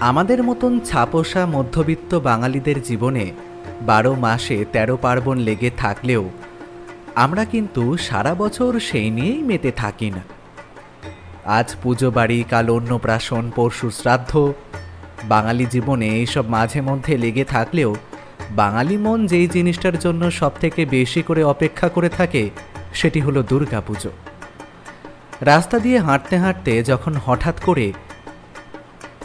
আমাদের মতন ছাপোষা মধ্যবিত্ত বাঙালিদের জীবনে ১২ মাসে ১৩ পার্বণ লেগে থাকলেও আমরা কিন্তু সারা বছর সেই নিয়েই মেতে থাকি না। আজ পুজো বাড়ি, কাল অন্নপ্রাশন, পরশু শ্রাদ্ধ। বাঙালি জীবনে এইসব মাঝে মধ্যে লেগে থাকলেও বাঙালি মন যেই জিনিসটার জন্য সবথেকে বেশি করে অপেক্ষা করে থাকে সেটি হলো দুর্গাপুজো। রাস্তা দিয়ে হাঁটতে হাঁটতে যখন হঠাৎ করে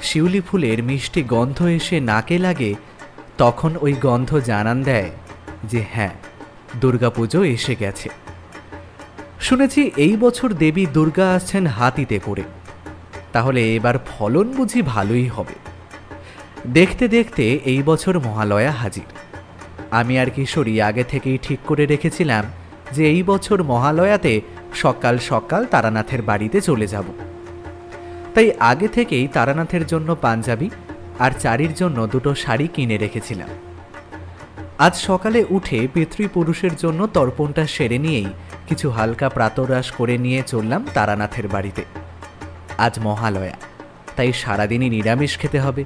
শিউলি ফুলের মিষ্টি গন্ধ এসে নাকে লাগে, তখন ওই গন্ধ জানান দেয় যে হ্যাঁ, দুর্গাপুজো এসে গেছে। শুনেছি এই বছর দেবী দুর্গা আসছেন হাতিতে করে, তাহলে এবার ফলন বুঝি ভালোই হবে। দেখতে দেখতে এই বছর মহালয়া হাজির। আমি আর কিশোরী আগে থেকেই ঠিক করে রেখেছিলাম যে এই বছর মহালয়াতে সকাল সকাল তারানাথের বাড়িতে চলে যাব। তাই আগে থেকেই তারানাথের জন্য পাঞ্জাবি আর চারির জন্য দুটো শাড়ি কিনে রেখেছিলাম। আজ সকালে উঠে পিতৃপুরুষের জন্য তর্পণটা সেরে নিয়েই কিছু হালকা প্রাতরাশ করে নিয়ে চললাম তারানাথের বাড়িতে। আজ মহালয়া, তাই সারাদিনই নিরামিষ খেতে হবে।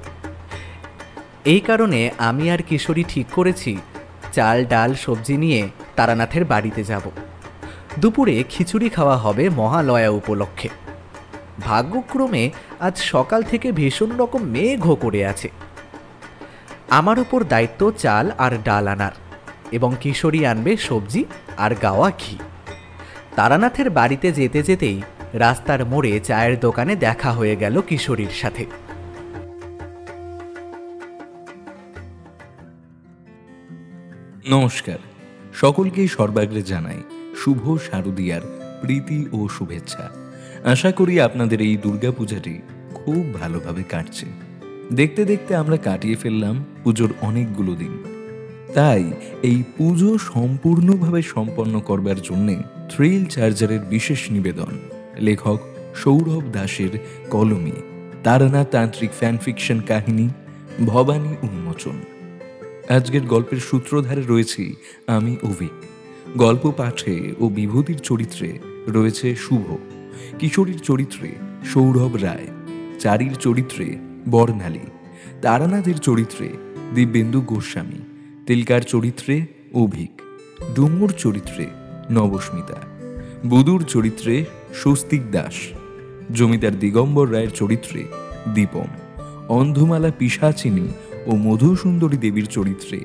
এই কারণে আমি আর কিশোরী ঠিক করেছি চাল ডাল সবজি নিয়ে তারানাথের বাড়িতে যাব। দুপুরে খিচুড়ি খাওয়া হবে মহালয়া উপলক্ষে। ভাগ্যক্রমে আজ সকাল থেকে ভীষণ রকম মেঘও করে আছে। আমার উপর দায়িত্ব চাল আর ডাল আনার, এবং কিশোরী আনবে সবজি আর গাওয়া ঘি। তারানাথের বাড়িতে যেতে যেতেই রাস্তার মোড়ে চায়ের দোকানে দেখা হয়ে গেল কিশোরীর সাথে। নমস্কার, সকলকেই সর্বাগ্রে জানাই শুভ শারদীয়ার প্রীতি ও শুভেচ্ছা। আশা করি আপনাদের এই দুর্গাপূজাটি খুব ভালোভাবে কাটছে। দেখতে দেখতে আমরা কাটিয়ে ফেললাম পুজোর অনেকগুলো দিন। তাই এই পুজো সম্পূর্ণভাবে সম্পন্ন করবার জন্যে থ্রিল চার্জারের বিশেষ নিবেদন লেখক সৌরভ দাসের কলমে তারানাথ তান্ত্রিক ফ্যানফিকশন কাহিনী ভবানী উন্মোচন। আজকের গল্পের সূত্রধারে রয়েছি আমি অভিক। গল্প পাঠে ও বিভূতির চরিত্রে রয়েছে শুভ, কিশোরীর চরিত্রে সৌরভ রায়, চারির চরিত্রে বর্ণালী, তারানাথের চরিত্রে দিব্যেন্দু গোস্বামী, তিলকার চরিত্রে অভিক, ডুমুর চরিত্রে নবস্মিতা, বুদুর চরিত্রে স্বস্তিক দাস, জমিদার দিগম্বর রায়ের চরিত্রে দীপম, অন্ধমালা পিশাচিনী ও মধুসুন্দরী দেবীর চরিত্রে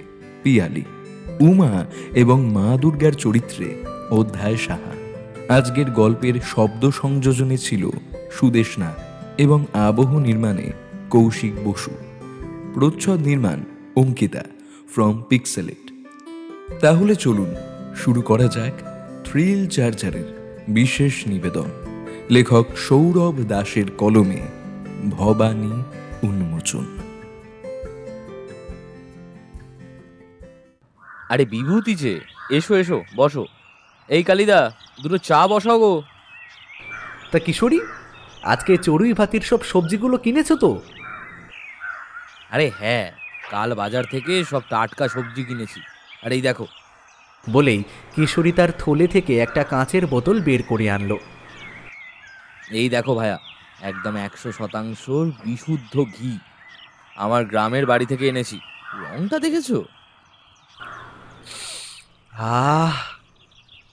পিয়ালি, উমা এবং মা দুর্গার চরিত্রে অধ্যায় সাহা। আজকের গল্পের শব্দ সংযোজনে ছিল সুদেশ নাথ এবং আবহ নির্মাণে কৌশিক বসু। প্রচ্ছদ নির্মাণ অঙ্কিতা ফ্রম পিক্সেলেট। তাহলে চলুন শুরু করা যাক থ্রিল চার্জারের বিশেষ নিবেদন লেখক সৌরভ দাসের কলমে ভবানী উন্মোচন। আরে বিভূতি যে, এসো এসো বসো। এই কালিদা, দুটো চা বসাও গো। তা কিশোরী, আজকে চড়ুই ভাতির সব সবজিগুলো কিনেছো তো? আরে হ্যাঁ, কাল বাজার থেকে সব টাটকা সবজি কিনেছি। আর এই দেখো। বলেই কিশোরী তার থলে থেকে একটা কাঁচের বোতল বের করে আনলো। এই দেখো ভাইয়া, একদম 100% বিশুদ্ধ ঘি। আমার গ্রামের বাড়ি থেকে এনেছি। রংটা দেখেছো? আহ,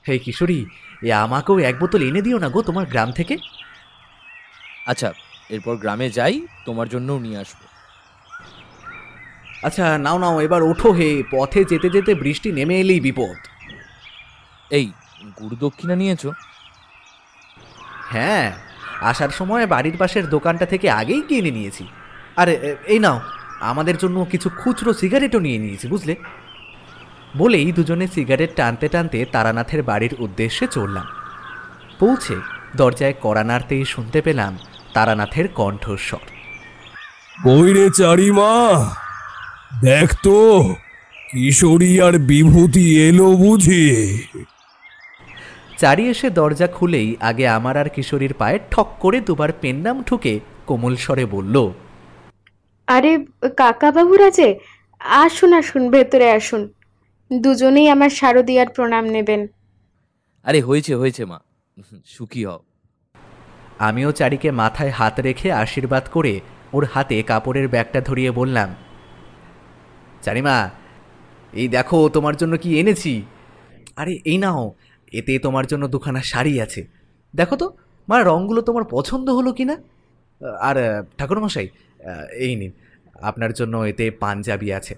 হে কিশোরী, এ আমাকেও এক বোতল এনে দিও না গো তোমার গ্রাম থেকে। আচ্ছা, এরপর গ্রামে যাই, তোমার জন্যও নিয়ে আসবো। আচ্ছা নাও নাও, এবার ওঠো হে, পথে যেতে যেতে বৃষ্টি নেমে এলেই বিপদ। এই গুরু দক্ষিণা নিয়েছো? হ্যাঁ, আসার সময় বাড়ির পাশের দোকানটা থেকে আগেই কিনে নিয়েছি। আরে এই নাও, আমাদের জন্য কিছু খুচরো সিগারেটও নিয়ে নিয়েছি, বুঝলে। বলেই দুজনে সিগারেট টানতে টানতে তারানাথের বাড়ির উদ্দেশ্যে চললাম। পৌঁছে দরজায় কড়া নাড়তেই শুনতে পেলাম তারানাথের কণ্ঠস্বর। কইরে চারিমা, দেখ তো কিশোরী আর বিভূতি এলো বুঝি। চারি এসে দরজা খুলেই আগে আমার আর কিশোরীর পায়ে ঠক করে দুবার পেন্নাম ঠুকে কোমল স্বরে বলল, আরে কাকা বাবুরা যে, আসুন আসুন, ভেতরে আসুন। দুজনেই আমার শারদীয়ার প্রণাম নেবেন। আরে হয়েছে হয়েছে মা, সুখী হও। আমিও চারিকে মাথায় হাত রেখে আশীর্বাদ করে ওর হাতে কাপড়ের ব্যাগটা ধরিয়ে বললাম, চারিমা, এই দেখো তোমার জন্য কি এনেছি। আরে এই নাও, এতে তোমার জন্য দুখানা শাড়ি আছে, দেখো তো মা, রঙগুলো তোমার পছন্দ হলো কি না। আর ঠাকুরমশাই, এই নিন, আপনার জন্য এতে পাঞ্জাবি আছে,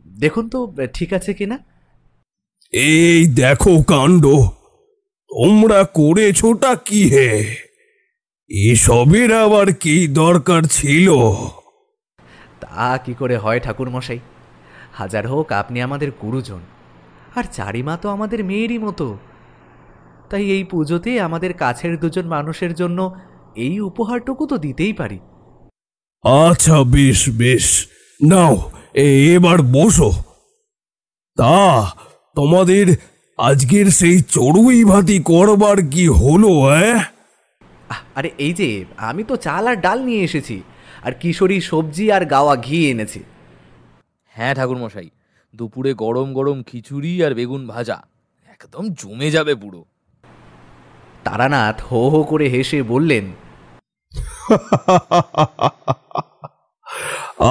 দেখুন তো ঠিক আছে কি না। এই দেখো কাণ্ড, তোমরা করেছোটা কি হে? এসবের আবার কি দরকার ছিল? তা কি করে হয় ঠাকুরমশাই, হাজার হোক আপনি আমাদের গুরুজন, আর চারিমা তো আমাদের মেয়েরই মতো, তাই এই পুজোতে আমাদের কাছের দুজন মানুষের জন্য এই উপহারটুকু তো দিতেই পারি। আচ্ছা বেশ বেশ, নাও এবার বসো। তা তোমাদের আজকের সেই চড়ুই ভাতি করবার কি হলো? আরে এই যে, আমি তো চাল আর ডাল নিয়ে এসেছি, আর কিশোরী সবজি আর গাওয়া ঘি এনেছি। হ্যাঁ ঠাকুরমশাই, দুপুরে গরম গরম খিচুড়ি আর বেগুন ভাজা একদম জমে যাবে পুরো। তারানাথ হো হো করে হেসে বললেন,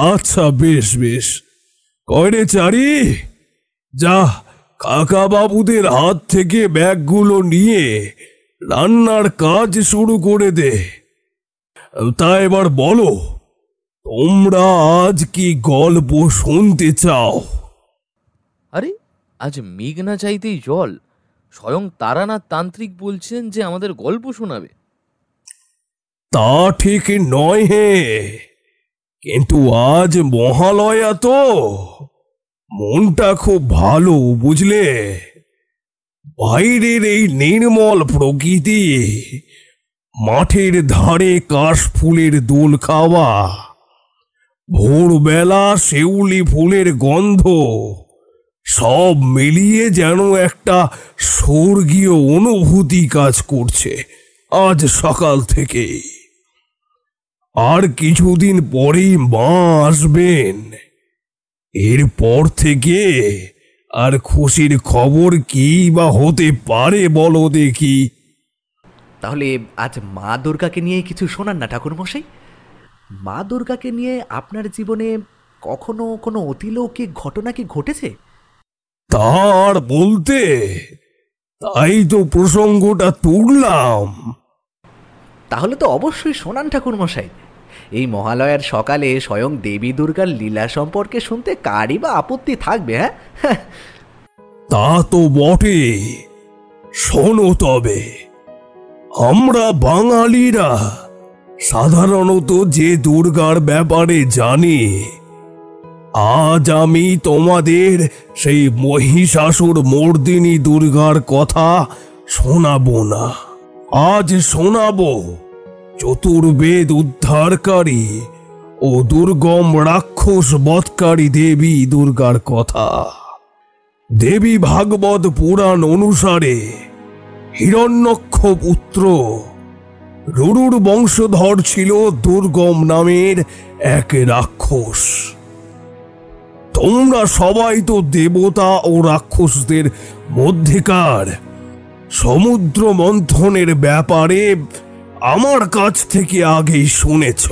আচ্ছা বেশ বেশ, কয়রে চারি, যা কাকা বাবুদের হাত থেকে ব্যাগগুলো নিয়ে রান্নার কাজ শুরু করে দে। তা এবার বলো, তোমরা আজ কি গল্প শুনতে চাও? আরে আজ মেঘ না চাইতেই জল, স্বয়ং তারানাথ তান্ত্রিক বলছেন যে আমাদের গল্প শোনাবে। তা ঠিক নয় হে, কিন্তু আজ মহালয়া তো, মনটা খুব ভালো বুঝলে। বাইরের এই নির্মল প্রকৃতি, মাঠের ধারে কাশ ফুলের দোল খাওয়া, ভোরবেলা শিউলি ফুলের গন্ধ, সব মিলিয়ে যেন একটা স্বর্গীয় অনুভূতি কাজ করছে আজ সকাল থেকে। আর কিছুদিন পরেই মা আসবেন, এরপর থেকে আর খুশির খবর কি বা হতে পারে বলো দেখি? তাহলে আজ মা দুর্গাকে নিয়ে কিছু শোনান না ঠাকুরমশাই। মা দুর্গাকে নিয়ে আপনার জীবনে কখনো কোনো অতিলৌকিক ঘটনা কি ঘটেছে? তার বলতে, তাই তো প্রসঙ্গটা তুললাম। তাহলে তো অবশ্যই শোনান ঠাকুরমশাই। এই মহালয়ার সকালে স্বয়ং দেবী দুর্গার লীলা সম্পর্কে শুনতে কারই বা আপত্তি থাকবে? হ্যাঁ, তা তো বটে, শোনো তবে। আমরা বাঙালিরা সাধারণত যে দুর্গার ব্যাপারে জানি, আজ আমি তোমাদের সেই মহিষাসুর মর্দিনী দুর্গার কথা শোনাবো না। আজ শোনাবো চতুর্বেদ উদ্ধারকারী ও দুর্গম রাক্ষস বধকারী দেবী দুর্গার কথা। দেবী ভাগবত পুরাণ অনুসারে হিরণ্যক্ষ পুত্র রুরুর বংশধর ছিল দুর্গম নামের এক রাক্ষস। তোমরা সবাই তো দেবতা ও রাক্ষসদের মধ্যেকার সমুদ্র মন্থনের ব্যাপারে আমার কাছ থেকে আগেই শুনেছ।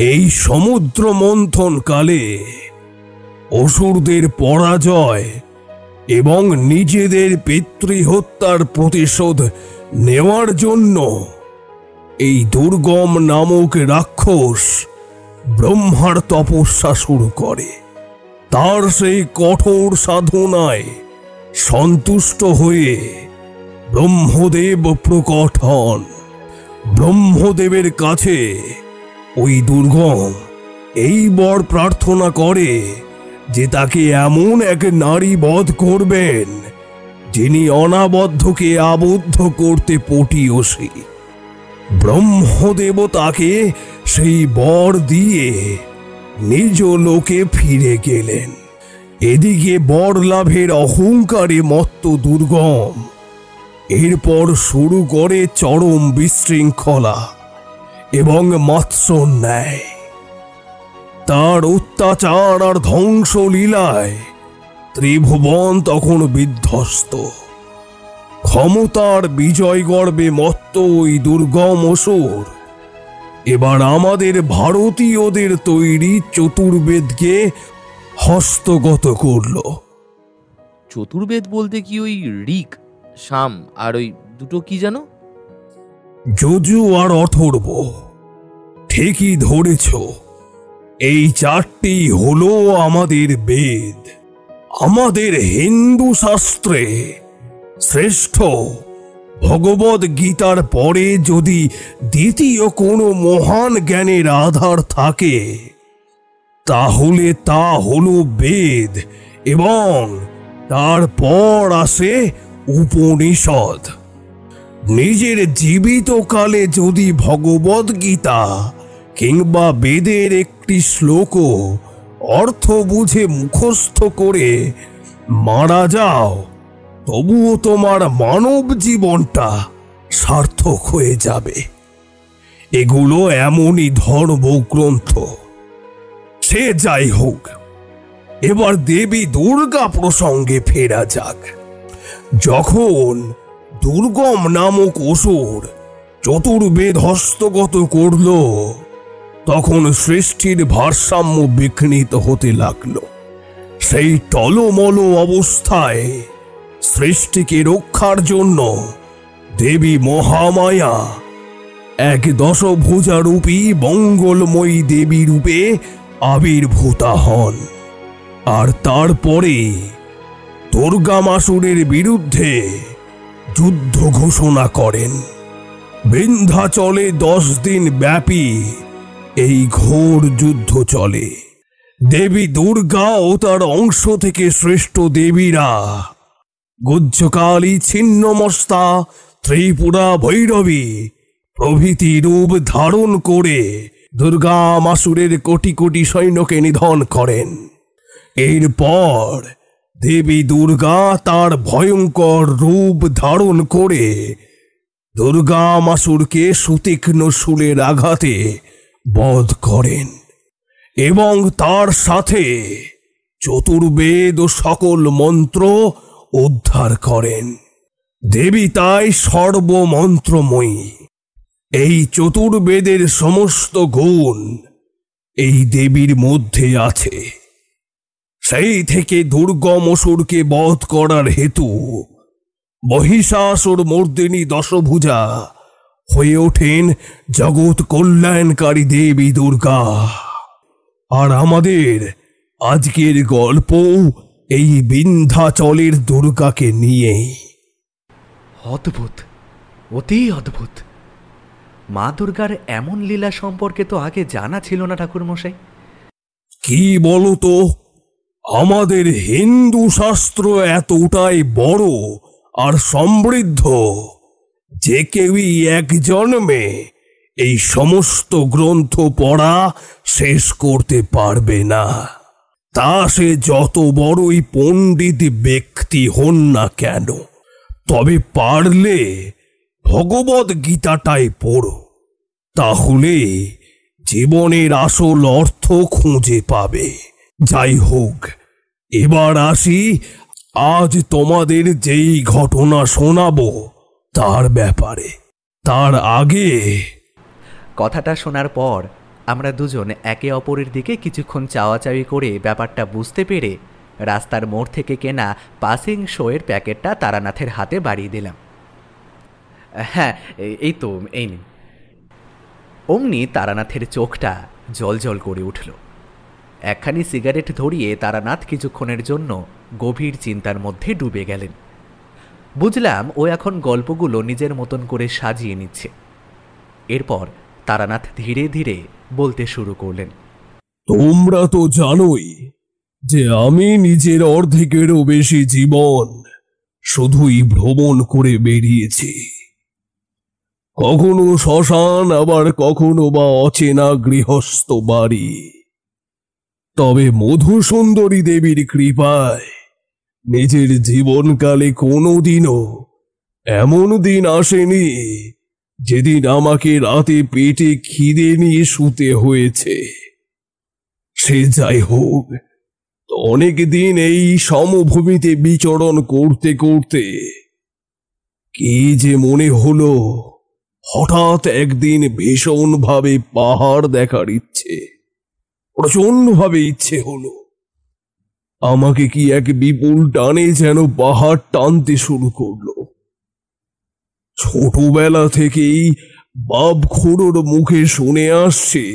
এই সমুদ্র মন্থন কালে অসুরদের পরাজয় এবং নিজেদের পিতৃহত্যার প্রতিশোধ নেওয়ার জন্য এই দুর্গম নামক রাক্ষস ব্রহ্মার তপস্যা শুরু করে। তার সেই কঠোর সাধনায় সন্তুষ্ট হয়ে ব্রহ্মদেব প্রকট হন। ব্রহ্মদেবের কাছে ওই দুর্গম এই বর প্রার্থনা করে যে তাকে এমন এক নারী বধ করবেন যিনি অনাবদ্ধকে আবদ্ধ করতে পটীয়সী। ব্রহ্মদেব তাকে সেই বর দিয়ে নিজ লোকে ফিরে গেলেন। এদিকে বর লাভের অহংকারে মত্ত দুর্গম এরপর শুরু করে চরম বিশৃঙ্খলা এবং মৎস্যন্যায়। তার অত্যাচার আর ধ্বংস লীলায় ত্রিভুবন তখন বিধ্বস্ত। ক্ষমতার বিজয় গর্বে মত্ত ওই দুর্গম অসুর এবার আমাদের ভারতীয়দের তৈরি চতুর্বেদকে হস্তগত করলো। চতুর্বেদ বলতে কি ওই ঋক, সাম আর ওই দুটো কি যেন? যজু আর অথর্ব। ঠিকই ধরেছ, এই চারটি হলো আমাদের বেদ। আমাদের হিন্দু শাস্ত্রে শ্রেষ্ঠ ভগবদ গীতার পরে যদি দ্বিতীয় কোনো মহান জ্ঞানের আধার থাকে তাহলে তা হলো বেদ, এবং তারপর আসে উপনিষদ। নিজের জীবিত কালে যদি ভগবদ গীতা কিংবা বেদের একটি শ্লোকও অর্থ বুঝে মুখস্থ করে মারা যাও, তবুও তোমার মানব জীবনটা সার্থক হয়ে যাবে। এগুলো এমনই ধর্মগ্রন্থ। সে যাই হোক, এবার দেবী দুর্গা প্রসঙ্গে ফেরা যাক। যখন দুর্গম নামক অসুর চতুর্বেদ হস্তগত করল, তখন সৃষ্টির ভারসাম্য বিঘ্নিত হতে লাগলো। সেই টলমল অবস্থায় সৃষ্টিকে রক্ষার জন্য দেবী মহামায়া এক দশভুজা রূপী মঙ্গলময়ী দেবী রূপে আবির্ভূতা হন, আর তারপরে দুর্গামাসুরের বিরুদ্ধে যুদ্ধ ঘোষণা করেন। বিন্ধ্যাচলে 10 দিন ব্যাপী এই ঘোর যুদ্ধ চলে। দেবী দুর্গা ও তার অংশ থেকে শ্রেষ্ঠ দেবীরা গুজ্জকালী, ছিন্নমস্তা, ত্রিপুরা, ভৈরবী প্রভৃতি রূপ ধারণ করে দুর্গা মাসুরের কোটি কোটি সৈন্যকে নিধন করেন। এরপর দেবী দুর্গা তার ভয়ঙ্কর রূপ ধারণ করে দুর্গা মাসুরকে সুতীক্ষ্ণ শূলের আঘাতে বধ করেন এবং তার সাথে চতুর্বেদ ও সকল মন্ত্র উদ্ধার করেন। দেবী তাই সর্বমন্ত্রময়ী। এই চতুর্বেদের সমস্ত গুণ এই দেবীর মধ্যে আছে। সেই থেকে দুর্গম অসুরকে বধ করার হেতু মহিষাসুর মর্দিনী দশভুজা হয়ে ওঠেন জগৎ কল্যাণকারী দেবী দুর্গা। আর আমাদের আজকের গল্প এই বিন্ধ্যাচলের দুর্গাকে নিয়েই। অদ্ভুত, অতি অদ্ভুত। মা দুর্গার এমন লীলা সম্পর্কে তো আগে জানা ছিল না ঠাকুরমশাই। কি বলতো, আমাদের হিন্দু শাস্ত্র এতটাই বড় আর সমৃদ্ধ যে কেউই এক জন্মে এই সমস্ত গ্রন্থ পড়া শেষ করতে পারবে না। তা সে যত বড়ই পণ্ডিত ব্যক্তি হন না কেন। তবে পারলে ভগবদ গীতাটাই পড়ো, তাহলে জীবনের আসল অর্থ খুঁজে পাবে। যাই হোক, এবার আসি আজ তোমাদের যেই ঘটনা শোনাবো তার ব্যাপারে। তার আগে কথাটা শোনার পর আমরা দুজন একে অপরের দিকে কিছুক্ষণ চাওয়াচাওয়ি করে ব্যাপারটা বুঝতে পেরে রাস্তার মোড় থেকে কেনা পাসিং শোয়ের প্যাকেটটা তারানাথের হাতে বাড়িয়ে দিলাম। হ্যাঁ, এই তো, এই নিন। অমনি তারানাথের চোখটা জলজল করে উঠল। একখানি সিগারেট ধরিয়ে তারানাথ কিছুক্ষণের জন্য গভীর চিন্তার মধ্যে ডুবে গেলেন। বুঝলাম ও এখন গল্পগুলো নিজের মতন করে সাজিয়ে নিচ্ছে। এরপর তারানাথ ধীরে ধীরে বলতে শুরু করলেন। তোমরা তো জানোই যে আমি নিজের অর্ধেকেরও বেশি জীবন শুধুই ভ্রমণ করে বেরিয়েছি। কখনো শ্মশান, আবার কখনো বা অচেনা গৃহস্থ বাড়ি। তবে মধুসুন্দরী দেবীর কৃপায় নিজের জীবনকালে কোনোদিনও এমন দিন আসেনি যেদিন আমাকে রাতে পেটে খিদে নিয়ে শুতে হয়েছে। সে যাই হোক, অনেক দিন এই সমভূমিতে বিচরণ করতে করতে কি যে মনে হলো হঠাৎ একদিন ভীষণভাবে পাহাড় দেখার ইচ্ছে, প্রচন্ডভাবে ইচ্ছে হলো। আমাকে কি এক বিপুল টানে যেন পাহাড় টানতে শুরু করলো। ছোটবেলা থেকেই বাপ খুড়োর মুখে শুনে আসছে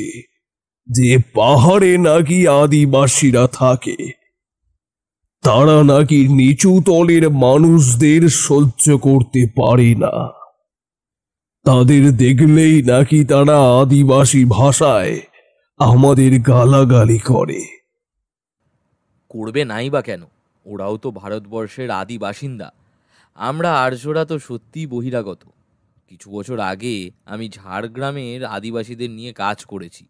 যে পাহাড়ে নাকি আদিবাসীরা থাকে, তারা নাকি নিচু তলের মানুষদের সহ্য করতে পারে না। তাদের দেখলেই নাকি তারা আদিবাসী ভাষায় আমাদের গালাগালি করে। করবে নাই বা কেন, ওরাও তো ভারতবর্ষের আদি বাসিন্দা। আমরা আর্যরা তো সত্যিই বহিরাগত। কিছু বছর আগে আমি ঝাড়গ্রামের আদিবাসীদের নিয়ে কাজ করেছি।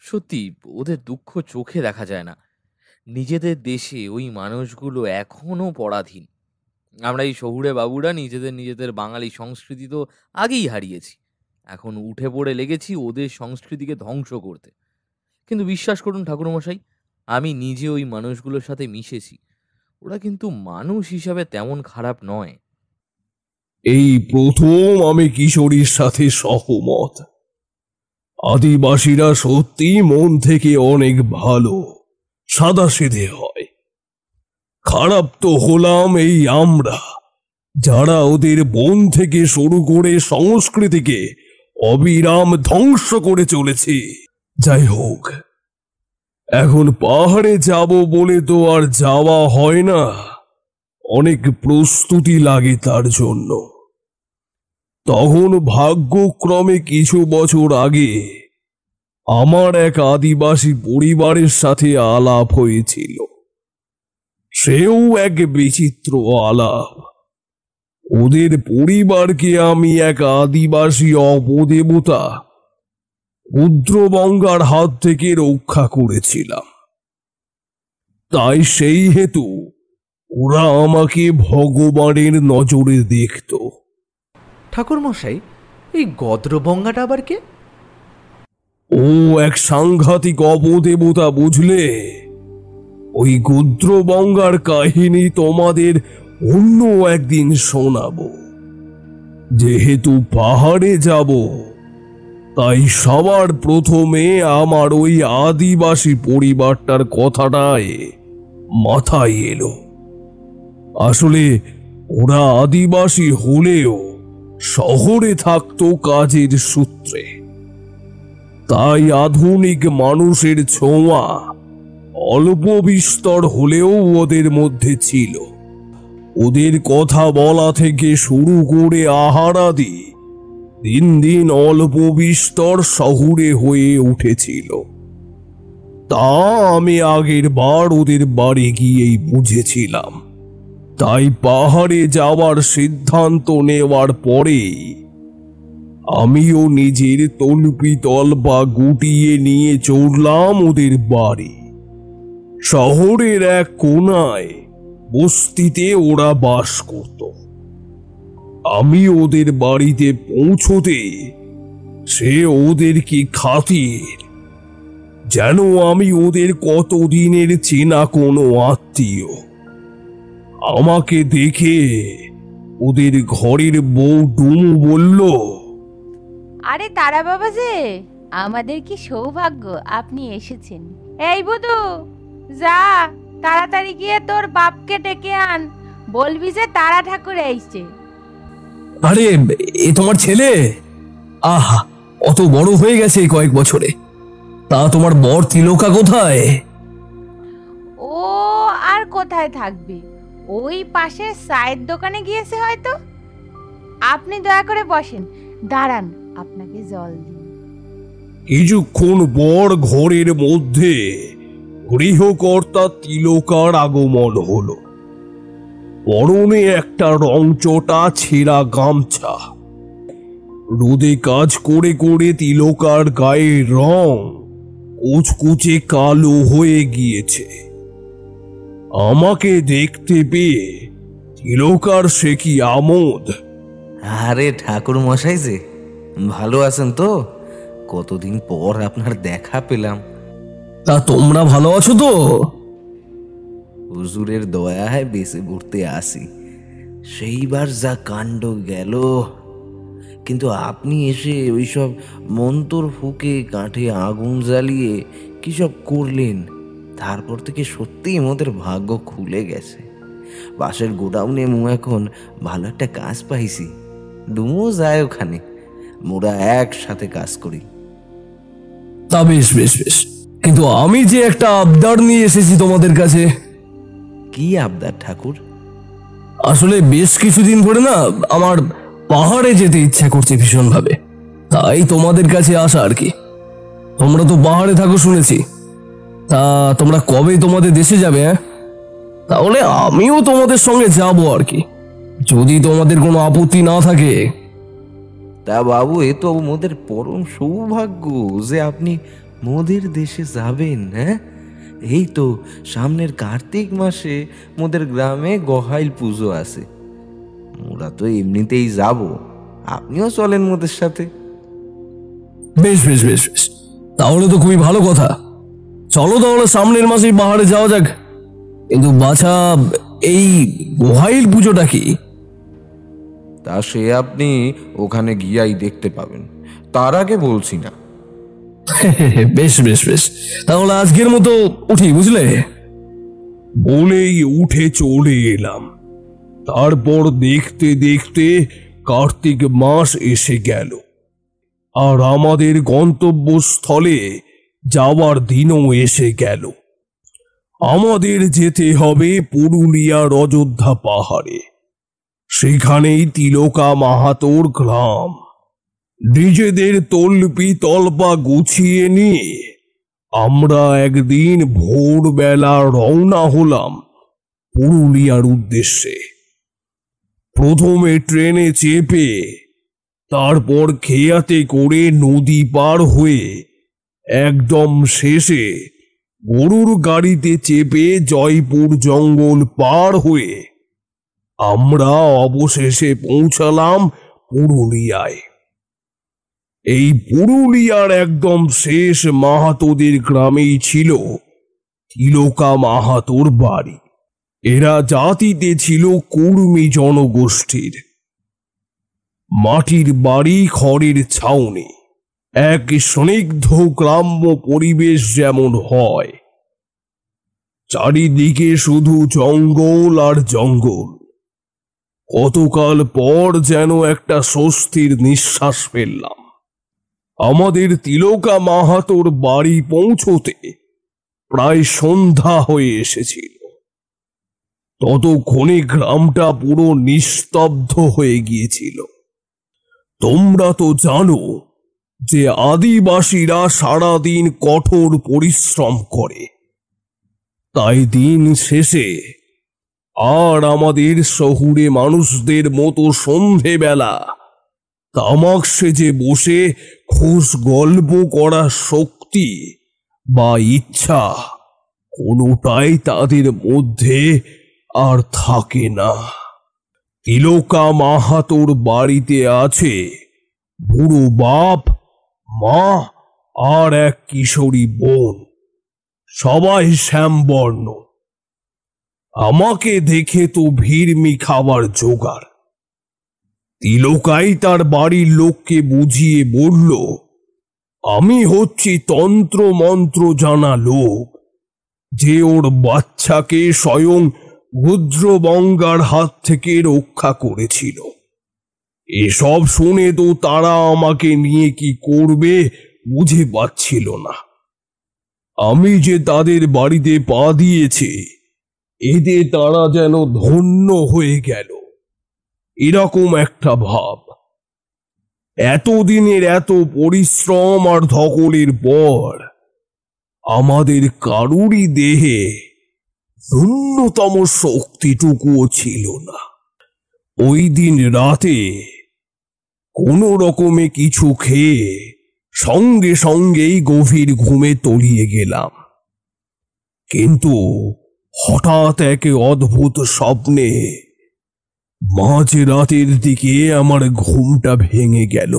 সত্যি ওদের দুঃখ চোখে দেখা যায় না। নিজেদের দেশে ওই মানুষগুলো এখনও পরাধীন। আমরা এই শহুরে বাবুরা নিজেদের বাঙালি সংস্কৃতি তো আগেই হারিয়েছি। এখন উঠে পড়ে লেগেছি ওদের সংস্কৃতিকে ধ্বংস করতে। কিন্তু বিশ্বাস করুন ঠাকুরমশাই, আমি নিজে ওই মানুষগুলোর সাথে মিশেছি। ওরা কিন্তু মানুষ হিসাবে তেমন খারাপ নয়। এই প্রথম আমি কিশোরীর সাথে সহমত। আদিবাসীরা সত্যি মন থেকে অনেক ভালো, সাদাসিধে হয়। খারাপ তো হলাম এই আমরা, যারা ওদের বন থেকে শুরু করে সংস্কৃতিকে অবিরাম ধ্বংস করে চলেছে। যাই হোক, এখন পাহাড়ে যাব বলে তো আর যাওয়া হয় না, অনেক প্রস্তুতি লাগে তার জন্য। তখন ভাগ্যক্রমে কিছু বছর আগে আমার এক আদিবাসী পরিবারের সাথে আলাপ হয়েছিল। সেও এক বিচিত্র আলাপ। ওদের পরিবারকে আমি এক আদিবাসী অপদেবতা রুদ্রবঙ্গার হাত থেকে রক্ষা করেছিলাম। তাই সেই হেতু ওরা আমাকে ভগবানের নজরে দেখত। ঠাকুরমশাই, এই গদ্রবঙ্গাটা আবার কে? ও এক সাংঘাতিক অপদেবতা, বুঝলে। ওই গদ্রবঙ্গার কাহিনী তোমাদের অন্য একদিন শোনাবো। যেহেতু পাহাড়ে যাব, তাই সবার প্রথমে আমার ওই আদিবাসী পরিবারটার কথাটাই মাথায় এলো। আসলে ওরা আদিবাসী হলেও শহরে থাকতো কাজের সূত্রে, তাই আধুনিক মানুষের ছোঁয়া অল্প বিস্তর হলেও ওদের মধ্যে ছিল। ওদের কথা বলা থেকে শুরু করে আহারাদি দিন দিন অল্প বিস্তর শহুরে হয়ে উঠেছিল। তা আমি আগের বার ওদের বাড়ি গিয়েই বুঝেছিলাম। তাই পাহাড়ে যাওয়ার সিদ্ধান্ত নেওয়ার পরে আমিও নিজের তলপিতল বা গুটিয়ে নিয়ে চললাম ওদের বাড়ি। শহরের এক কোনায় বস্তিতে ওরা বাস করত। আমি ওদের বাড়িতে পৌঁছতে সে ওদের কি খাতির, যেন আমি ওদের কতদিনের চেনা কোনো আত্মীয়। আমাকে দেখে ওদের ঘরের বউ ডুমু বলল, আরে তারা বাবা যে, আমাদের কি সৌভাগ্য আপনি এসেছেন। এই বুধু, যা তাড়াতাড়ি গিয়ে তোর বাপকে ডেকে আন, বলবি যে তারা ঠাকুর এসছে। আরে এ তোমার ছেলে? আহা, অত বড় হয়ে গেছে এই কয়েক বছরে। তা তোমার বর তিলকা কোথায়? ও আর কোথায় থাকবে, ওই পাশে চায়ের দোকানে গিয়েছে হয়তো। আপনি দয়া করে বসেন, দাঁড়ান আপনাকে জল দিই। কিছুক্ষণ পর ঘরের মধ্যে গৃহকর্তা তিলকার আগমন হলো। পরনে একটা রংচটা ছেঁড়া গামছা। রোদে কাজ করে করে তিলকার গায়ের রং কুচকুচে কালো হয়ে গিয়েছে। আমাকে দেখতে পেয়ে তিলকার সে কি আমোদ! আরে ঠাকুর মশাই যে, ভালো আছেন তো? কতদিন পর আপনার দেখা পেলাম। তা তোমরা ভালো আছো তো? হুজুরের দয়ায় বেঁচে ঘুরতে আসি। সেইবার যা কাণ্ড গেল, কিন্তু আপনি এসে ওইসব মন্তর ফুঁকে কাঠে আগুন জ্বালিয়ে কী সব করলেন, তারপর থেকে সত্যিই মোদের ভাগ্য খুলে গেছে। পাশের গোডাউনে এখন ভালো একটা কাজ পাইছি, দুমো যায় ওখানে, মোরা একসাথে কাজ করি। তা বেশ বেশ বেশ, কিন্তু আমি যে একটা আবদার নিয়ে এসেছি তোমাদের কাছে। কি আবদার ঠাকুর? আসলে বেশ কিছুদিন ধরে না আমার পাহাড়ে যেতে ইচ্ছা করছে ভীষণভাবে, তাই তোমাদের কাছে আসা আর কি। তোমরা তো পাহাড়ে থাকো শুনেছি, তা তোমরা কবে তোমাদের দেশে যাবে? তাহলে আমিও তোমাদের সঙ্গে যাব আর কি, যদি তোমাদের কোনো আপত্তি না থাকে। তা বাবু, এ তো মোদের পরম সৌভাগ্য যে আপনি মোদের দেশে যাবেন। হ্যাঁ, এই তো সামনের কার্তিক মাসে মোদের গ্রামে গহাইল পুজো আছে, মোরা তো এমনিতেই যাব, আপনিও চলেন মোদের সাথে। বেশ বেশ বেশ বেশ, তাহলে তো খুবই ভালো কথা। চলো তাহলে সামনের মাসেই পাহাড়ে যাওয়া যাক। কিন্তু বাছা, এই গহাইল পুজোটা কি? তা সে আপনি ওখানে গিয়াই দেখতে পাবেন, তার আগে বলছি না। বেশ বেশ বেশ, তাহলে আজকের মতো উঠি, বুঝলে? বলেই উঠে চলে এলাম। তারপর দেখতে দেখতে কার্তিক মাস এসে গেল, আর আমাদের গন্তব্যস্থলে যাওয়ার দিনও এসে গেল। আমাদের যেতে হবে পুরুলিয়ার অযোধ্যা পাহাড়ে, সেখানেই তিলকা মাহাতোর গ্রাম। নিজেদের তল্পি তল্পা গুছিয়ে নিয়ে আমরা একদিন ভোরবেলা রওনা হলাম পুরুলিয়ার উদ্দেশ্যে। প্রথমে ট্রেনে চেপে, তারপর খেয়াতে করে নদী পার হয়ে একদম শেষে গরুর গাড়িতে চেপে জয়পুর জঙ্গল পার হয়ে আমরা অবশেষে পৌঁছালাম পুরুলিয়ায়। এই পুরুলিয়ার একদম শেষ মাহাতোদের গ্রামেই ছিল তিলকা মাহাতোর বাড়ি। এরা জাতিতে ছিল কুর্মী জনগোষ্ঠীর। মাটির বাড়ি, খড়ের ছাউনি, এক স্নিগ্ধ গ্রাম্য পরিবেশ যেমন হয়, চারিদিকে শুধু জঙ্গল আর জঙ্গল। কতকাল পর যেন একটা স্বস্তির নিঃশ্বাস ফেললাম। আমাদের তিলকা মাহাতোর বাড়ি পৌঁছতে প্রায় সন্ধ্যা হয়ে এসেছিল। ততক্ষণে গ্রামটা পুরো নিস্তব্ধ হয়ে গিয়েছিল। তোমরা তো জানো যে আদিবাসীরা সারাদিন কঠোর পরিশ্রম করে, তাই দিন শেষে আর আমাদের শহুরে মানুষদের মতো সন্ধেবেলা তামাক সেজে বসে খোশ গল্প করার শক্তি বা ইচ্ছা কোনোটাই তাদের মধ্যে আর থাকে না। তিলকা মাহাতোর বাড়িতে আছে বুড়ো বাপ, মা আর এক কিশোরী বোন, সবাই শ্যামবর্ণ। আমাকে দেখে তো ভিড়মি খাবার জোগাড়। তিলকাই তার বাড়ির লোককে বুঝিয়ে বলল, আমি হচ্ছি তন্ত্র মন্ত্র জানা লোক, যে ওর বাচ্চাকে স্বয়ং রুদ্রবঙ্গার হাত থেকে রক্ষা করেছিল। এসব শুনে তো তারা আমাকে নিয়ে কি করবে বুঝে পাচ্ছিল না। আমি যে তাদের বাড়িতে পা দিয়েছি, এতে তারা যেন ধন্য হয়ে গেল, এরকম একটা ভাব। এতদিনের এত পরিশ্রম আর ধকলের পর আমাদের কারুরই দেহে ন্যূনতম শক্তিটুকুও ছিল না। ওই দিন রাতে কোনো রকমে কিছু খেয়ে সঙ্গে সঙ্গেই গভীর ঘুমে তলিয়ে গেলাম। কিন্তু হঠাৎ এক অদ্ভুত স্বপ্নে মাঝ রাতের দিকে আমার ঘুমটা ভেঙে গেল।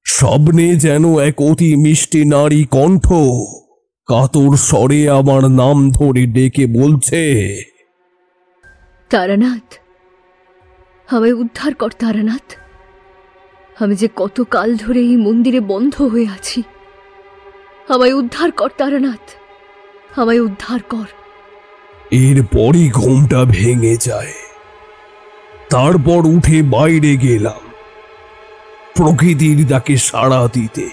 স্বপ্নে যেন এক অতি মিষ্টি নারী কণ্ঠ কাতর স্বরে আমার নাম ধরে ডেকে বলছে, তারানাথ, আমায় উদ্ধার কর তারানাথ, আমি যে কত কাল ধরে এই মন্দিরে বন্ধ হয়ে আছি। আমায় উদ্ধার কর তারানাথ, আমায় উদ্ধার কর। এরপরই ঘুমটা ভেঙে যায়। তারপর উঠে বাইরে গেলাম প্রকৃতির ডাকে সাড়া দিতে।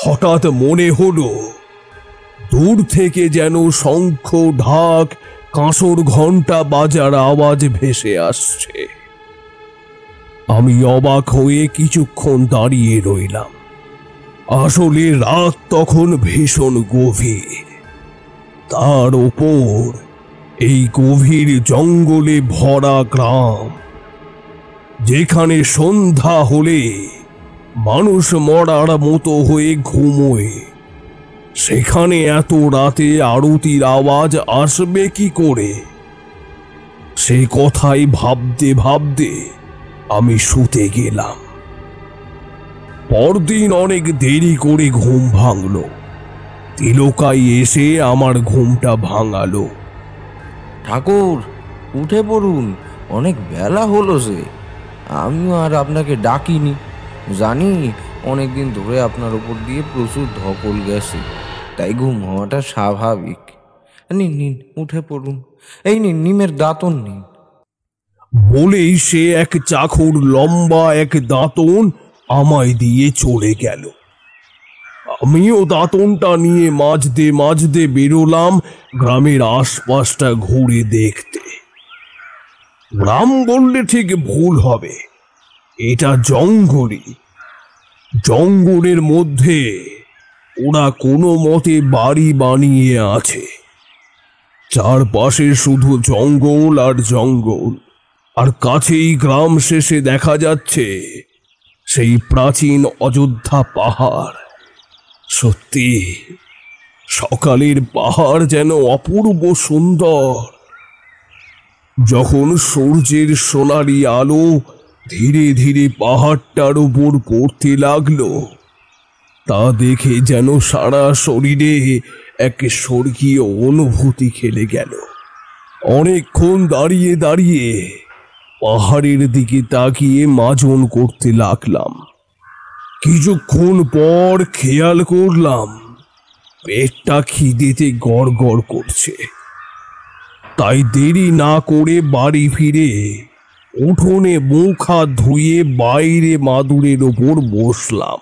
হঠাৎ মনে হলো দূর থেকে যেন শঙ্খ, ঢাক, কাঁসর, ঘণ্টা বাজার আওয়াজ ভেসে আসছে। আমি অবাক হয়ে কিছুক্ষণ দাঁড়িয়ে রইলাম। আসলে রাত তখন ভীষণ গভীর। তার ওপর এই গভীর জঙ্গলে ভরা গ্রাম, যেখানে সন্ধ্যা হলে মানুষ মরার মতো হয়ে ঘুমোয়, সেখানে এত রাতে আরতির আওয়াজ আসবে কি করে? সে কথাই ভাবতে ভাবতে আমি শুতে গেলাম। পরদিন অনেক দেরি করে ঘুম ভাঙলো। তিলকাই এসে আমার ঘুমটা ভাঙালো। ঠাকুর, উঠে পড়ুন, অনেক বেলা হলো যে। আমিও আর আপনাকে ডাকিনি, জানি অনেকদিন ধরে আপনার উপর দিয়ে প্রচুর ধকল গেছে, তাই ঘুম হওয়াটা স্বাভাবিক। নিন নিন, উঠে পড়ুন, এই নিন নিমের দাঁতন নিন। বলেই সে এক চাকুর লম্বা এক দাঁতন আমায় দিয়ে চলে গেল। আমিও দাঁতনটা নিয়ে মাজতে মাজতে বেরোলাম গ্রামের আশপাশটা ঘুরে দেখতে। গ্রাম বললে ঠিক ভুল হবে, এটা জঙ্গলই। জঙ্গলের মধ্যে ওরা কোনো মতে বাড়ি বানিয়ে আছে। চারপাশে শুধু জঙ্গল আর জঙ্গল, আর কাছেই গ্রাম শেষে দেখা যাচ্ছে সেই প্রাচীন অযোধ্যা পাহাড়। সত্যি সকালের পাহাড় যেন অপূর্ব সুন্দর। যখন সূর্যের সোনালি আলো ধীরে ধীরে পাহাড়টার উপর পড়তে লাগলো, তা দেখে যেন সারা শরীরে এক স্বর্গীয় অনুভূতি খেলে গেল। অনেকক্ষণ দাঁড়িয়ে দাঁড়িয়ে পাহাড়ের দিকে তাকিয়ে মাজন করতে লাগলাম। কিছুক্ষণ পর খেয়াল করলাম পেটটা খিদেতে গড়গড় করছে। তাই দেরি না করে বাড়ি ফিরে উঠোনে মুখ হাত ধুয়ে বাইরে মাদুরের ওপর বসলাম।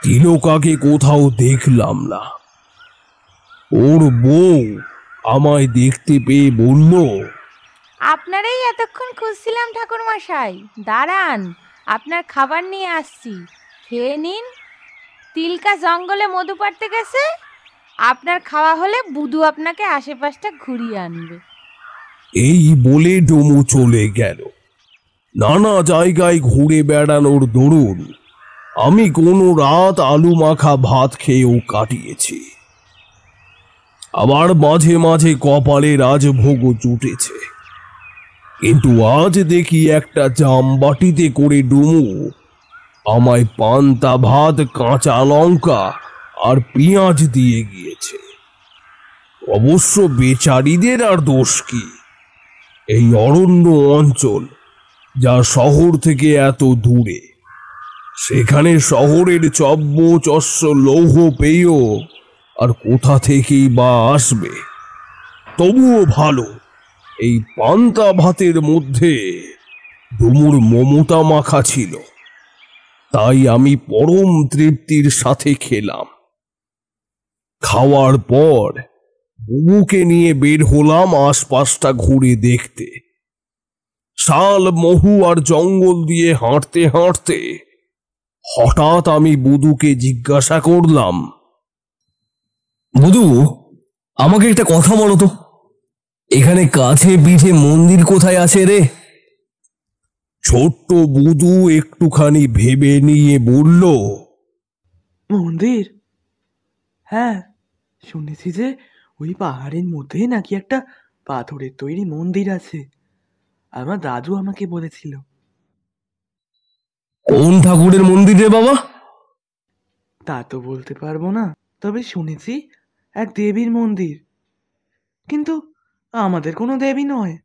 তিলকাকে কোথাও দেখলাম না। ওর বউ আমায় দেখতে পেয়ে বলল, আপনারাই এতক্ষণ খুঁজছিলাম ঠাকুর মশাই, দাঁড়ান, আপনার খাবার নিয়ে আসছি, খেয়ে নিন। তিলকা জঙ্গলে মধু পাড়তে গেছে, আপনার খাওয়া হলে বুধু আপনাকে আশেপাশটা ঘুরিয়ে আনবে। এই বলে ডমু চলে গেল। নানা জায়গায় ঘুরে বেড়ানোর দরুন আমি কোনো রাত আলু মাখা ভাত খেয়েও কাটিয়েছি। আবার মাঝে মাঝে কপালে রাজভোগও জুটেছে। কিন্তু আজ দেখি একটা জামবাটিতে করে ডুমু আমায় পান্তা ভাত, কাঁচা লঙ্কা আর পেঁয়াজ দিয়ে গিয়েছে। অবশ্য বেচারিদের আর দোষ কি? এই অরণ্য অঞ্চল, যা শহর থেকে এত দূরে, সেখানে শহরের চব্য চস্য লৌহ পেয় আর কোথা থেকেই বা আসবে। তবুও ভালো, এই পান্তা ভাতের মধ্যে ডুমুর মমতা মাখা ছিল, তাই আমি পরম তৃপ্তির সাথে খেলাম। খাওয়ার পর বুবুকে নিয়ে বের হলাম আশপাশটা ঘুরে দেখতে। শাল, মহু আর জঙ্গল দিয়ে হাঁটতে হাঁটতে হঠাৎ আমি বুধুকে জিজ্ঞাসা করলাম, বুধু, আমাকে একটা কথা বলো তো, এখানে কাছে পিঠে মন্দির কোথায় আছে রে? ছোট্ট বুধু একটুখানি ভেবে নিয়ে বলল, মন্দির? হ্যাঁ, শুনেছি যে ওই পাহাড়ের মধ্যে নাকি একটা পাথরের তৈরি মন্দির আছে। আমার দাদু আমাকে বলেছিল। কোন ঠাকুরের মন্দির রে বাবা? তা তো বলতে পারবো না, তবে শুনেছি এক দেবীর মন্দির। কিন্তু আমাদের কোনো দেবী নয়,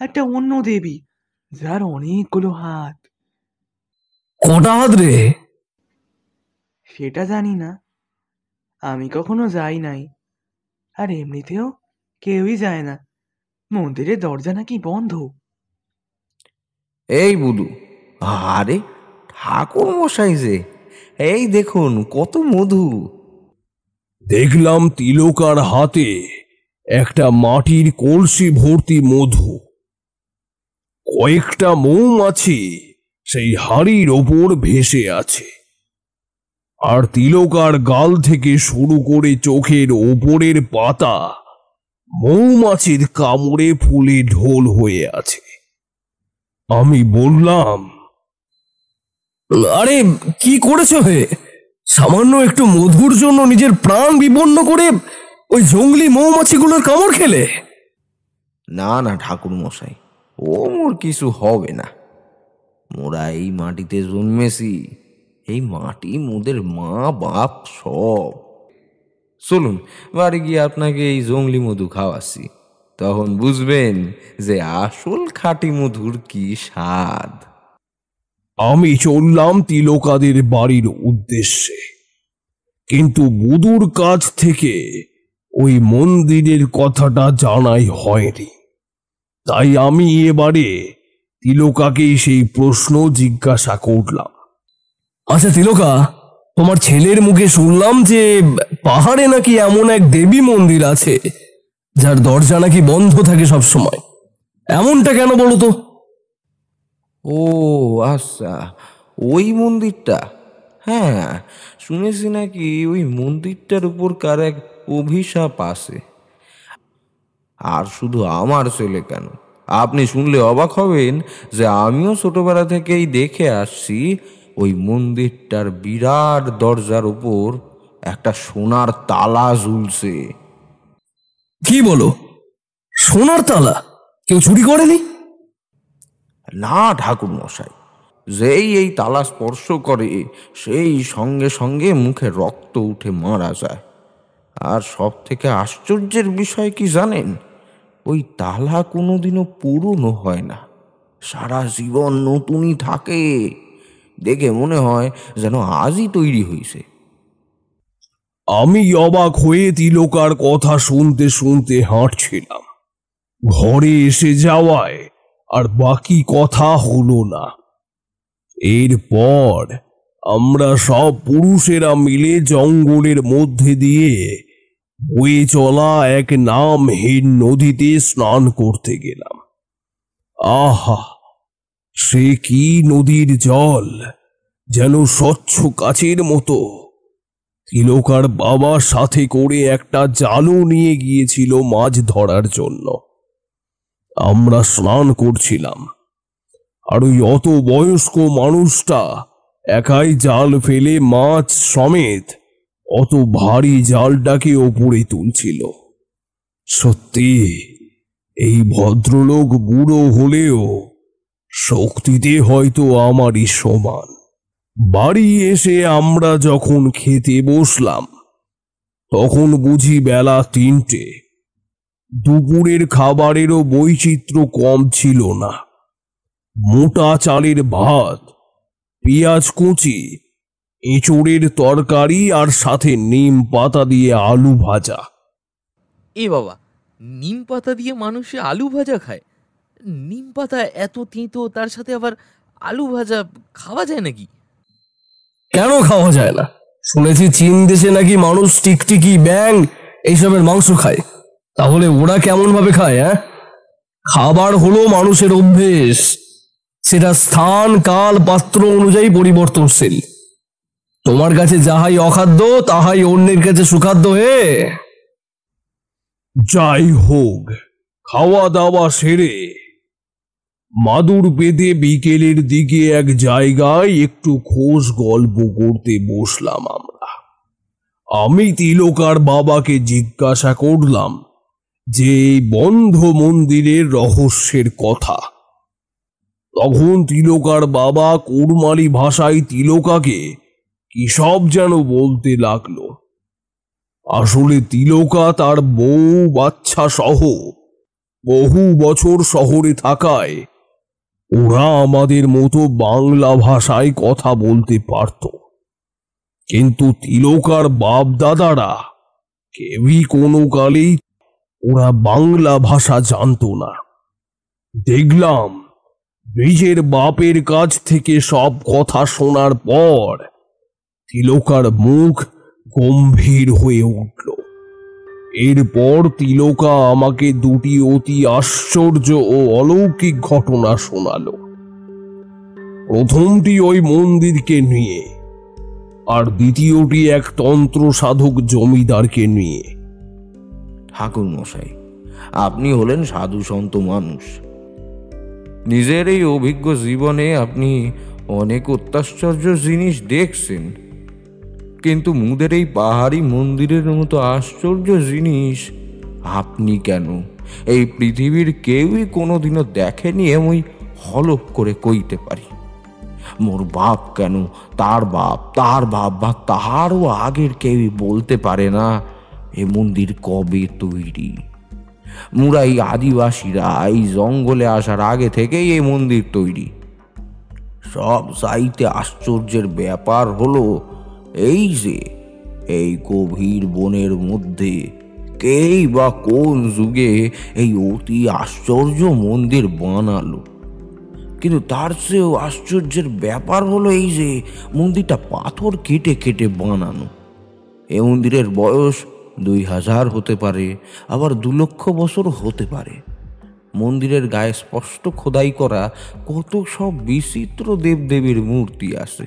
একটা অন্য দেবী, যার অনেকগুলো হাত। কটা হাত রে? সেটা জানি না, আমি কখনো যাই নাই, আর এমনিতেও কেউই যায় না। মন্দিরের দরজা নাকি বন্ধ। এই বুলু, আরে ঠাকুর মশাই যে, এই দেখুন কত মধু। দেখলাম তিলকার হাতে একটা মাটির কলসি ভর্তি মধু। কয়েকটা মৌমাছি সেই হাড়ির ওপর ভেসে আছে, আর তিলকার গাল থেকে শুরু করে চোখের ওপরের পাতা মৌমাছির কামড়ে ফুলে ঢোল হয়ে আছে। আমি বললাম, আরে কি করেছো হে? সামান্য একটু মধুর জন্য নিজের প্রাণ বিপন্ন করে ওই জঙ্গলি মৌমাছিগুলোর কামড় খেলে? না না ঠাকুর মশাই, ও মোর কিছু হবে না। মোরা এই মাটিতে জন্মেছি, এই মাটি মোদের মা বাপ সব। চলুন বাড়ি গিয়ে আপনাকে এই জঙ্গলি মধু খাওয়াচ্ছি, তখন বুঝবেন যে আসল খাঁটি মধুর কি স্বাদ। আমি চললাম তিলকাদের বাড়ির উদ্দেশ্যে, কিন্তু বুদুর কাছ থেকে ওই মন্দিরের কথাটা জানাই হয়নি। তাই আমি এবারে তিলকাকে সেই প্রশ্ন জিজ্ঞাসা করলাম। আচ্ছা তিলকা, তোমার ছেলের মুখে শুনলাম যে পাহাড়ে নাকি এমন এক দেবী মন্দির আছে যার দরজা নাকি বন্ধ থাকে সব সময়। এমনটা কেন বলো তো? ও আচ্ছা, ওই মন্দিরটা? হ্যাঁ, শুনেছি নাকি ওই মন্দিরটার উপর কার এক অভিশাপ আছে। আর শুধু আমার ছেলে কেন, আপনি শুনলে অবাক হবেন যে আমিও ছোটবেলা থেকেই দেখে আসছি ওই মন্দিরটার বিরাট দরজার উপর একটা সোনার তালা ঝুলছে। কি বলো? সোনার তালা? কেউ চুরি করেনি? না ঠাকুর মশাই, যেই এই তালা স্পর্শ করে সেই সঙ্গে সঙ্গে মুখে রক্ত উঠে মারা যায়। আর সব থেকে আশ্চর্যের বিষয় কি জানেন? ওই তালা কোনোদিনও পুরনো হয় না, সারা জীবন নতুনই থাকে। দেখে মনে হয় যেন আজই তৈরি হয়েছে। আমি অবাক হয়ে তিলকার কথা শুনতে শুনতে হাঁটছিলাম। ঘরে এসে যাওয়ায় আর বাকি কথা হলো না। এরপর আমরা সব পুরুষেরা মিলে জঙ্গলের মধ্যে দিয়ে বয়ে চলা এক নামহীন নদীতে স্নান করতে গেলাম। আহা, সে কি নদীর জল, যেন স্বচ্ছ কাচের মতো। তিলকার বাবা সাথে করে একটা জালও নিয়ে গিয়েছিল মাছ ধরার জন্য। আমরা স্নান করছিলাম, আর ওই অত বয়স্ক মানুষটা একাই জাল ফেলে মাছ সমেত অত ভারী জালটাকে ওপরে তুলছিল। সত্যি এই ভদ্রলোক বুড়ো হলেও শক্তিতে হয়তো আমারই সমান। বাড়ি এসে আমরা যখন খেতে বসলাম তখন বুঝি বেলা 3টে। দুপুরের খাবারেরও বৈচিত্র্য কম ছিল না। মোটা চালের ভাত, পেঁয়াজ কুচি, এঁচোড়ের তরকারি, আর সাথে নিম পাতা দিয়ে আলু ভাজা। এ বাবা, নিম পাতা দিয়ে মানুষে আলু ভাজা খায়? নিম পাতা এত তেঁতো, তার সাথে আবার আলু ভাজা, খাওয়া যায় নাকি? কেন খাওয়া যায় না? শুনেছি চীন দেশে নাকি মানুষ টিকটিকি, ব্যাঙ এইসবের মাংস খায়। তাহলে ওরা কেমন ভাবে খায়? খাবার হলো মানুষের অভ্যেস, সেটা স্থান, কাল, পাত্র অনুযায়ী পরিবর্তনশীল। তোমার কাছে যাহাই অখাদ্য তাহাই অন্যের কাছে সুখাদ্য হে। যাই হোক, খাওয়া দাওয়া সেরে মাদুর বেঁধে বিকেলের দিকে এক জায়গায় একটু খোশ গল্প করতে বসলাম আমরা। আমি তিলকার বাবাকে জিজ্ঞাসা করলাম যে বন্ধ মন্দিরের রহস্যের কথা। তখন তিলকার বাবা কুড়মালি ভাষায় তিলকাকে কি সব যেন বলতে লাগলো। আসলে তিলকা তার বউ বাচ্চা সহ বহু বছর শহরে থাকায় ওরা আমাদের মতো বাংলা ভাষায় কথা বলতে পারত, কিন্তু তিলকার বাপ দাদারা কেউই কোনো কালেই ওরা বাংলা ভাষা জানতো না। দেখলাম নিজের বাপের কাছ থেকে সব কথা শোনার পর তিলকার মুখ গম্ভীর হয়ে উঠল। এরপর তিলকা আমাকে দুটি অতি আশ্চর্য ও অলৌকিক ঘটনা শোনালো। প্রথমটি ওই মন্দিরকে নিয়ে, আর দ্বিতীয়টি এক তন্ত্র সাধক জমিদারকে নিয়ে। ঠাকুর মশাই, আপনি হলেন সাধু সন্ত মানুষ। নিজের এই অভিজ্ঞ জীবনে আপনি অনেক অত্যাশ্চর্য জিনিস দেখছেন, কিন্তু মুদের এই পাহাড়ি মন্দিরের মতো আশ্চর্য জিনিস আপনি কেন এই পৃথিবীর কেউই কোনোদিনও দেখেনি এমই হলফ করে কইতে পারি। মোর বাপ কেন, তার বাপ বা তাহারও আগের কেউই বলতে পারে না এ মন্দির কবে তৈরি। মুরা এই আদিবাসীরা এই জঙ্গলে আসার আগে থেকেই এই মন্দির তৈরি। সব চাইতে আশ্চর্যের ব্যাপার হলো এই যে এই গভীর বনের মধ্যে কেই বা কোন যুগে এই অতি আশ্চর্য মন্দির বানালো। কিন্তু তার চেয়েও আশ্চর্যের ব্যাপার হলো এই যে মন্দিরটা পাথর কেটে কেটে বানানো। এই মন্দিরের বয়স 2000 হতে পারে, আবার 2 লক্ষ বছর হতে পারে। মন্দিরের গায়ে স্পষ্ট খোদাই করা কত সব বিচিত্র দেবদেবীর মূর্তি আছে।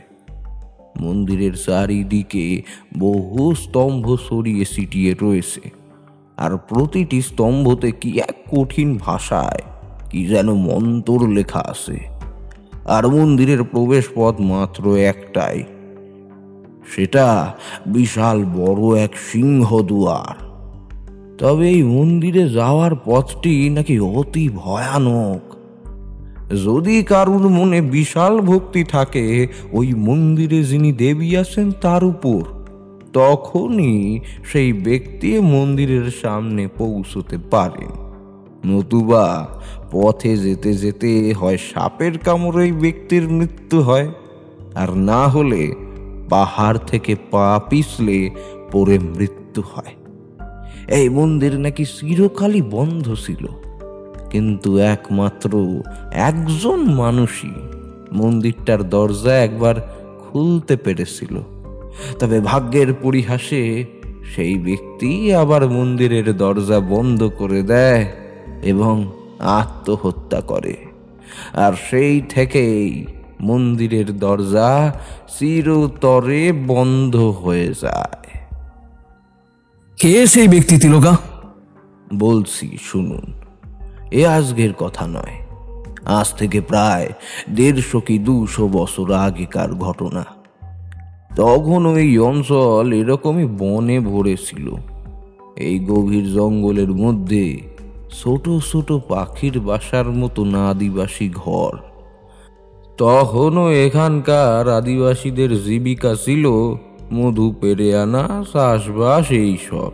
মন্দিরের চারিদিকে বহু স্তম্ভ ছড়িয়ে ছিটিয়ে রয়েছে, আর প্রতিটি স্তম্ভতে কি এক কঠিন ভাষায় কি যেন মন্ত্র লেখা আছে। আর মন্দিরের প্রবেশ পথ মাত্র একটাই, সেটা বিশাল বড় এক সিংহ দুয়ার। তবে এই মন্দিরে যাওয়ার পথটি নাকি অতি ভয়ানক। যদি কারুর মনে বিশাল ভক্তি থাকে ওই মন্দিরে যিনি দেবী আছেন তার উপর, তখনই সেই ব্যক্তি মন্দিরের সামনে পৌঁছতে পারেন। নতুবা পথে যেতে যেতে হয় সাপের কামড়ে ওই ব্যক্তির মৃত্যু হয়, আর না হলে পাহাড় থেকে পা পিছলে পড়ে মৃত্যু হয়। এই মন্দির নাকি চিরকালই বন্ধ ছিল, কিন্তু একমাত্র একজন মানুষই মন্দিরটার দরজা একবার খুলতে পেরেছিল। তবে ভাগ্যের পরিহাসে সেই ব্যক্তি আবার মন্দিরের দরজা বন্ধ করে দেয় এবং আত্মহত্যা করে। আর সেই থেকেই মন্দিরের দরজা চিরতরে বন্ধ হয়ে যায়। কে সেই ব্যক্তি তিলকা? বলছি শুনুন, এ আজকের কথা নয়, আজ থেকে প্রায় 150 কি 200 বছর আগেকার ঘটনা। তখন ওই অঞ্চল এরকমই বনে ভরে ছিল। এই গভীর জঙ্গলের মধ্যে ছোট ছোট পাখির বাসার মতো আদিবাসী ঘর। তখনও এখানকার আদিবাসীদের জীবিকা ছিল মধু পেরে আনা, চাষবাস এইসব।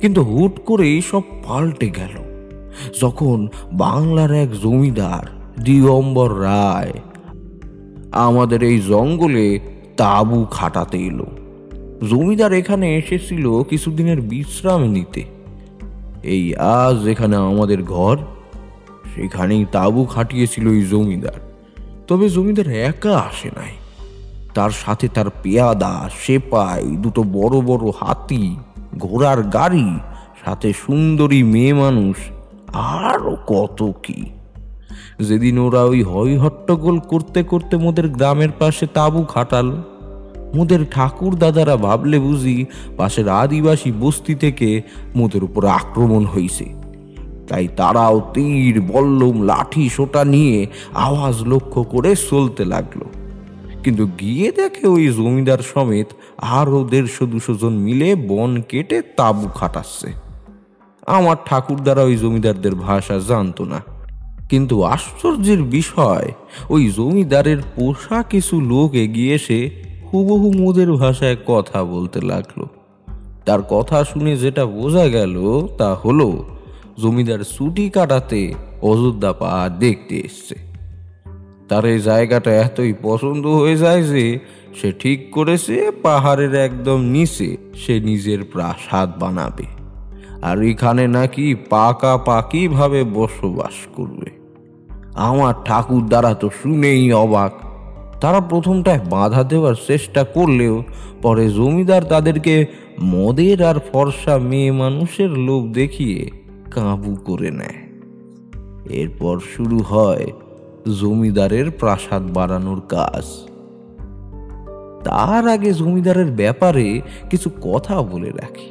কিন্তু হুট করে সব পাল্টে গেল যখন বাংলার এক জমিদার দিগম্বর রায় আমাদের এই জঙ্গলে তাঁবু খাটাতে এলো। জমিদার এখানে এসেছিল কিছুদিনের বিশ্রাম নিতে। এই আজ যেখানে আমাদের ঘর, সেখানেই তাঁবু খাটিয়েছিল এই জমিদার। তবে জমিদার একা আসে নাই, তার সাথে তার পেয়াদা, সেপাই, 2টো বড় বড় হাতি, ঘোড়ার গাড়ি, সাথে সুন্দরী মেয়ে মানুষ, আরো কত কি। যেদিন ওরা ওই হই হট্টগোল করতে করতে মোদের গ্রামের পাশে তাঁবু খাটালো, মোদের ঠাকুর দাদারা ভাবলে বুঝি পাশের আদিবাসী বস্তি থেকে মোদের উপর আক্রমণ হয়েছে। তাই তারাও তীর, বল্লম, লাঠি, সোটা নিয়ে আওয়াজ লক্ষ্য করে চলতে লাগলো। কিন্তু গিয়ে দেখে ওই জমিদার সমেত আরো 150-200 জন মিলে বন কেটে তাঁবু খাটাচ্ছে। আমার ঠাকুর দ্বারা ওই জমিদারদের ভাষা জানতো না, কিন্তু আশ্চর্যের বিষয় ওই জমিদারের পোষা কিছু লোক এগিয়ে এসে হুবহু মোদের ভাষায় কথা বলতে লাগলো। তার কথা শুনে যেটা বোঝা গেল তা হলো জমিদার ছুটি কাটাতে অযোধ্যা পাহাড় দেখতে এসছে। তার এই জায়গাটা এতই পছন্দ হয়ে যায় যে সে ঠিক করেছে পাহাড়ের একদম নিচে সে নিজের প্রাসাদ বানাবে, আর এখানে নাকি পাকাপাকি ভাবে বসবাস করবে। আমার ঠাকুর দ্বারা তো শুনেই অবাক। তারা প্রথমটায় বাধা দেওয়ার চেষ্টা করলেও পরে জমিদার তাদেরকে মদের আর ফর্সা মেয়ে মানুষের লোভ দেখিয়ে কাবু করে নেয়। এরপর শুরু হয় জমিদারের প্রাসাদ বানানোর কাজ। তার আগে জমিদারের ব্যাপারে কিছু কথা বলে রাখি।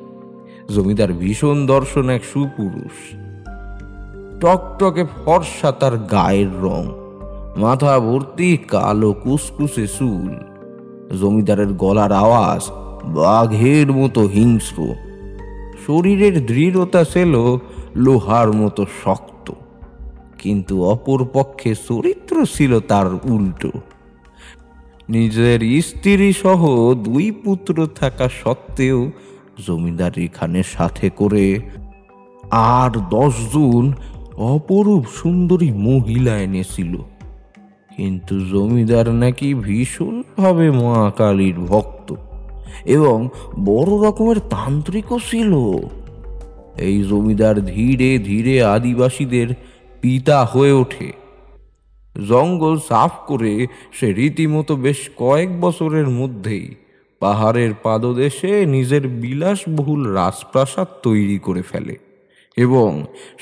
জমিদার ভীষণ দর্শন এক সুপুরুষ। টকটকে ফর্সা তার গায়ের রং, মাথা ভর্তি কালো কুসকুসে চুল। জমিদারের গলার আওয়াজ বাঘের মতো হিংস্র। শরীরের দৃঢ়তা ছিল লোহার মতো শক্ত, কিন্তু অপর পক্ষে চরিত্র ছিল তার উল্টো। নিজের স্ত্রী সহ 2 পুত্র থাকা সত্ত্বেও জমিদার এখানে সাথে করে আর 10 জন অপরূপ সুন্দরী মহিলা এনেছিল। কিন্তু জমিদার নাকি ভীষণভাবে মা কালীর ভক্ত এবং বড় রকমের তান্ত্রিকও ছিল। এই জমিদার ধীরে ধীরে আদিবাসীদের পিতা হয়ে ওঠে। জঙ্গল সাফ করে সে রীতিমতো বেশ কয়েক বছরের মধ্যেই পাহাড়ের পাদদেশে নিজের বিলাসবহুল রাজপ্রাসাদ তৈরি করে ফেলে এবং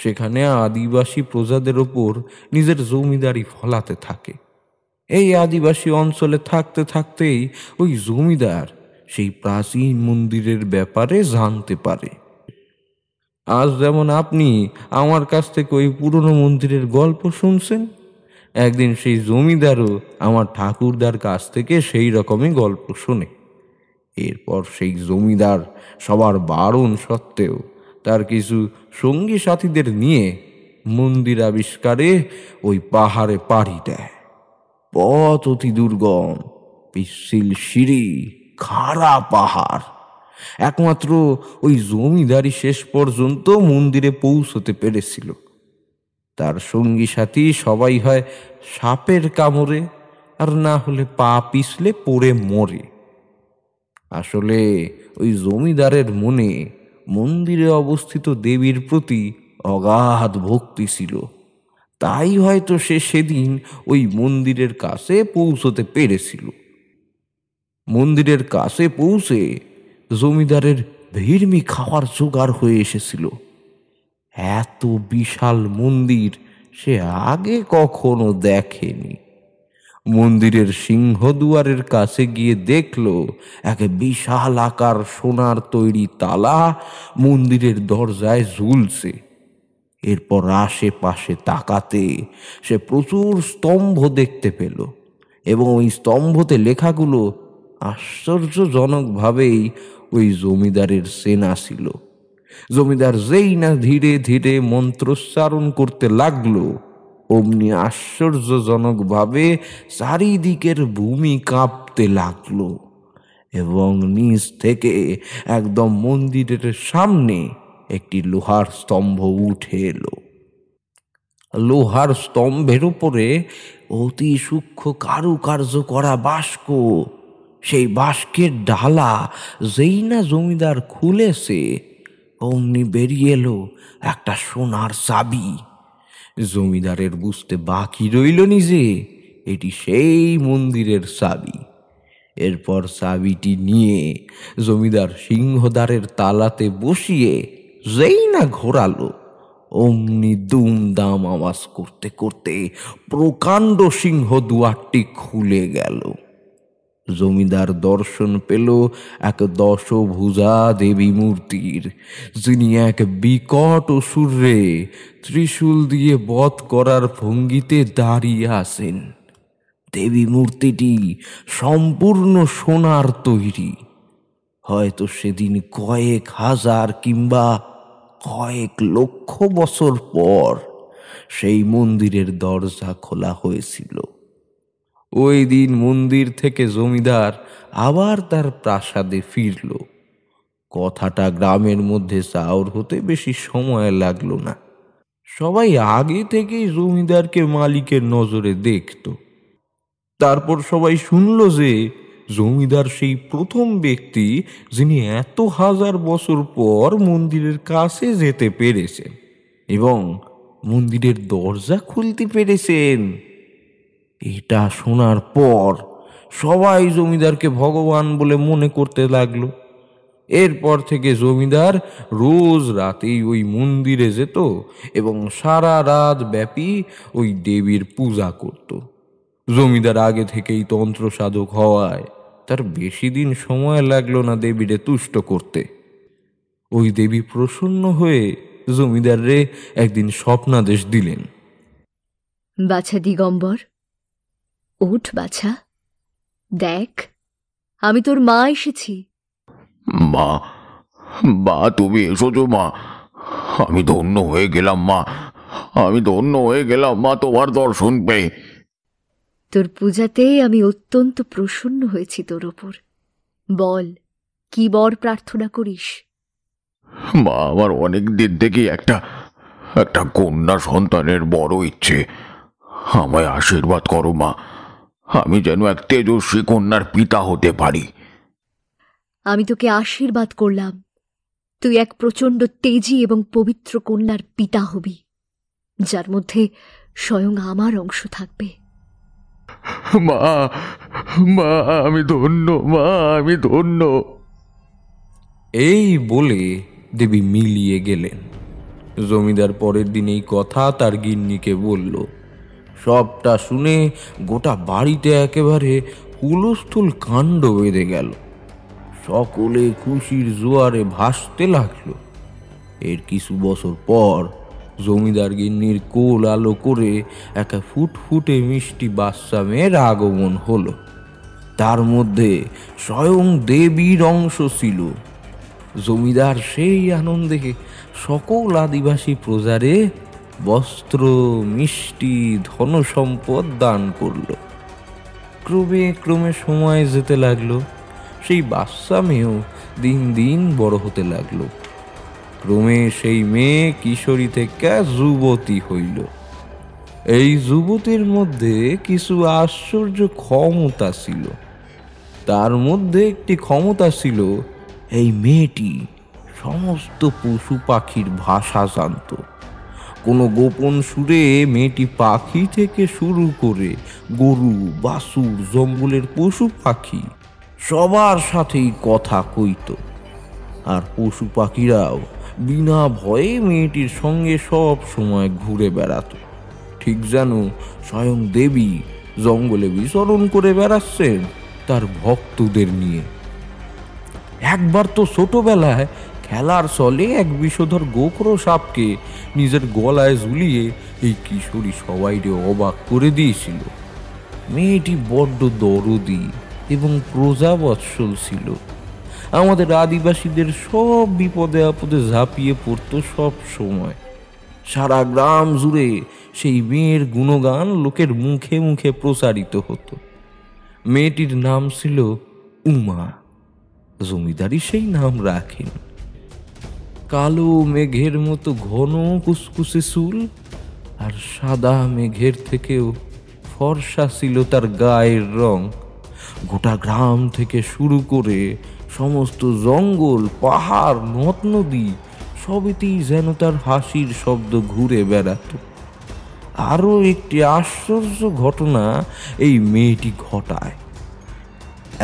সেখানে আদিবাসী প্রজাদের ওপর নিজের জমিদারি ফলাতে থাকে। এই আদিবাসী অঞ্চলে থাকতে থাকতেই ওই জমিদার সেই প্রাচীন মন্দিরের ব্যাপারে জানতে পারে। আজ যেমন আপনি আমার কাছ থেকে ওই পুরনো মন্দিরের গল্প শুনছেন, একদিন সেই জমিদারও আমার ঠাকুরদার কাছ থেকে সেই রকমই গল্প শোনে। এরপর সেই জমিদার সবার বারণ সত্ত্বেও তার কিছু সঙ্গী সাথীদের নিয়ে মন্দির আবিষ্কারে ওই পাহাড়ে পাড়ি দেয়। পথ অতি দুর্গম, পিচ্ছিল সিঁড়ি, খাড়া পাহাড়। একমাত্র ওই জমিদারই শেষ পর্যন্ত মন্দিরে পৌঁছতে পেরেছিল। তার সঙ্গী সাথী সবাই হয় সাপের কামড়ে, আর না হলে পা পিছলে পড়ে মরে। আসলে ওই জমিদারের মনে মন্দিরে অবস্থিত দেবীর প্রতি অগাধ ভক্তি ছিল। তাই হয়তো সে সেদিন ওই মন্দিরের কাছে পৌঁছতে পেরেছিল। মন্দিরের কাছে পৌঁছে জমিদারের ভিড়মি খাওয়ার জোগাড় হয়ে এসেছিল। এত বিশাল মন্দির সে আগে কখনো দেখেনি। মন্দিরের সিংহদুয়ারের কাছে গিয়ে দেখল এক বিশাল আকার সোনার তৈরি তালা মন্দিরের দরজায় ঝুলছে। এরপর আশেপাশে তাকাতে সে প্রচুর স্তম্ভ দেখতে পেল এবং ওই স্তম্ভতে লেখাগুলো আশ্চর্যজনকভাবেই ওই জমিদারের সেনা ছিল। জমিদার যেই না ধীরে ধীরে মন্ত্রোচ্চারণ করতে লাগলো, অমনি আশ্চর্যজনকভাবে চারিদিকের ভূমি কাঁপতে লাগলো এবং নিচ থেকে একদম মন্দিরের সামনে একটি লোহার স্তম্ভ উঠে এলো। লোহার স্তম্ভের উপরে অতি সূক্ষ্ম কারুকার্য করা বাস্ক। সেই বাস্কের ডালা যেই না জমিদার খুলেছে, অমনি বেরিয়ে এলো একটা সোনার চাবি। জমিদারের বুঝতে বাকি রইল নি যে এটি সেই মন্দিরের চাবি। এরপর চাবিটি নিয়ে জমিদার সিংহদ্বারের তালাতে বসিয়ে যেই না ঘোরালো, অমনি দুমদাম আওয়াজ করতে করতে প্রকাণ্ড সিংহদুয়ারটি খুলে গেল। জমিদার দর্শন পেল এক 10 ভুজা দেবী মূর্তির, যিনি এক বিকট অসুরে ত্রিশূল দিয়ে বধ করার ভঙ্গিতে দাঁড়িয়ে আছেন। দেবী মূর্তিটি সম্পূর্ণ সোনার তৈরি। হয়তো সেদিন কয়েক হাজার কিংবা কয়েক লক্ষ বছর পর সেই মন্দিরের দরজা খোলা হয়েছিল। ওই দিন মন্দির থেকে জমিদার আবার তার প্রাসাদে ফিরল। কথাটা গ্রামের মধ্যে চাউর হতে বেশি সময় লাগলো না। সবাই আগে থেকেই জমিদারকে মালিকের নজরে দেখত তারপর সবাই শুনল যে জমিদার সেই প্রথম ব্যক্তি যিনি এত হাজার বছর পর মন্দিরের কাছে যেতে পেরেছেন এবং মন্দিরের দরজা খুলতে পেরেছেন। এটা শোনার পর সবাই জমিদারকে ভগবান বলে মনে করতে লাগলো। এরপর থেকে জমিদার রোজ রাতেই ওই মন্দিরে যেত এবং সারা রাত ব্যাপী ওই দেবীর পূজা করত। জমিদার আগে থেকেই তন্ত্র সাধক হওয়ায় তার বেশি দিন সময় লাগলো না দেবীরে তুষ্ট করতে। ওই দেবী প্রসন্ন হয়ে জমিদাররে একদিন স্বপ্নাদেশ দিলেন। বাছা দিগম্বর, ওঠ বাছা, দেখ আমি তোর মা এসেছি। মা, মা তুমি এসেছো মা, আমি ধন্য হয়ে গেলাম মা, আমি ধন্য হয়ে গেলাম মা তোমার দর্শন পেয়ে। তোর পূজাতে আমি অত্যন্ত প্রসন্ন হয়েছি তোর ওপর। বল, কি বর প্রার্থনা করিস? মা, আমার অনেক দিন থেকে একটা কন্যা সন্তানের বড় ইচ্ছে। আমায় আশীর্বাদ করো মা, আমি যেন এক তেজস্বী কন্যার পিতা হতে পারি। আমি তোকে আশীর্বাদ করলাম, তুই এক প্রচণ্ড তেজি এবং পবিত্র কন্যার পিতা হবি, যার মধ্যে স্বয়ং আমার অংশ থাকবে। মা, মা আমি ধন্য, মা আমি ধন্য। এই বলে দেবী মিলিয়ে গেলেন। জমিদার পরের দিন এই কথা তার গিন্নিকে বলল। সবটা শুনে গোটা বাড়িতে একেবারে হুলস্থুল কাণ্ড বেঁধে গেল। সকলে খুশির জোয়ারে ভাসতে লাগলো। এর কিছু বছর পর জমিদার গিন্নির কোল আলো করে এক ফুটফুটে মিষ্টি বাচ্চা মেয়ের আগমন হলো। তার মধ্যে স্বয়ং দেবীর অংশ ছিল। জমিদার সেই আনন্দে সকল আদিবাসী প্রজারে বস্ত্র, মিষ্টি, ধন সম্পদ দান করল। ক্রমে ক্রমে সময় যেতে লাগলো। সেই বাচ্চা মেয়েও দিন দিন বড় হতে লাগলো। ক্রমে সেই মেয়ে কিশোরী থেকে যুবতী হইল। এই যুবতীর মধ্যে কিছু আশ্চর্য ক্ষমতা ছিল। তার মধ্যে একটি ক্ষমতা ছিল, এই মেয়েটি সমস্ত পশু পাখির ভাষা জানত। কোনো গোপন সুরে মেয়েটি পাখি থেকে শুরু করে গরু, বাছুর, জঙ্গলের পশু পাখি সবার সাথেই কথা কইত। আর পশু পাখিরাও বিনা ভয়ে মেয়েটির সঙ্গে সব সময় ঘুরে বেড়াত, ঠিক যেন স্বয়ং দেবী জঙ্গলে বিচরণ করে বেড়াচ্ছেন তার ভক্তদের নিয়ে। একবার তো ছোটবেলায় খেলার ছলে এক বিষধর গোখরো সাপকে নিজের গলায় ঝুলিয়ে এই কিশোরী সবাইরে অবাক করে দিয়েছিল। মেয়েটি বড্ড দরদি এবং প্রজাবৎসল ছিল। আমাদের আদিবাসীদের সব বিপদে আপদে ঝাঁপিয়ে পড়তো সব সময়। সারা গ্রাম জুড়ে সেই মেয়ের গুণগান লোকের মুখে মুখে প্রচারিত হতো। মেয়েটির নাম ছিল উমা। জমিদারি সেই নাম রাখেন। কালো মেঘের মতো ঘন কুসকুসে চুল, আর সাদা মেঘের থেকেও ফর্সা ছিল তার গায়ের রং। গোটা গ্রাম থেকে শুরু করে সমস্ত জঙ্গল, পাহাড়, নদ নদী সবেতেই যেন তার হাসির শব্দ ঘুরে বেড়াত। আরও একটি আশ্চর্য ঘটনা এই মেয়েটি ঘটায়।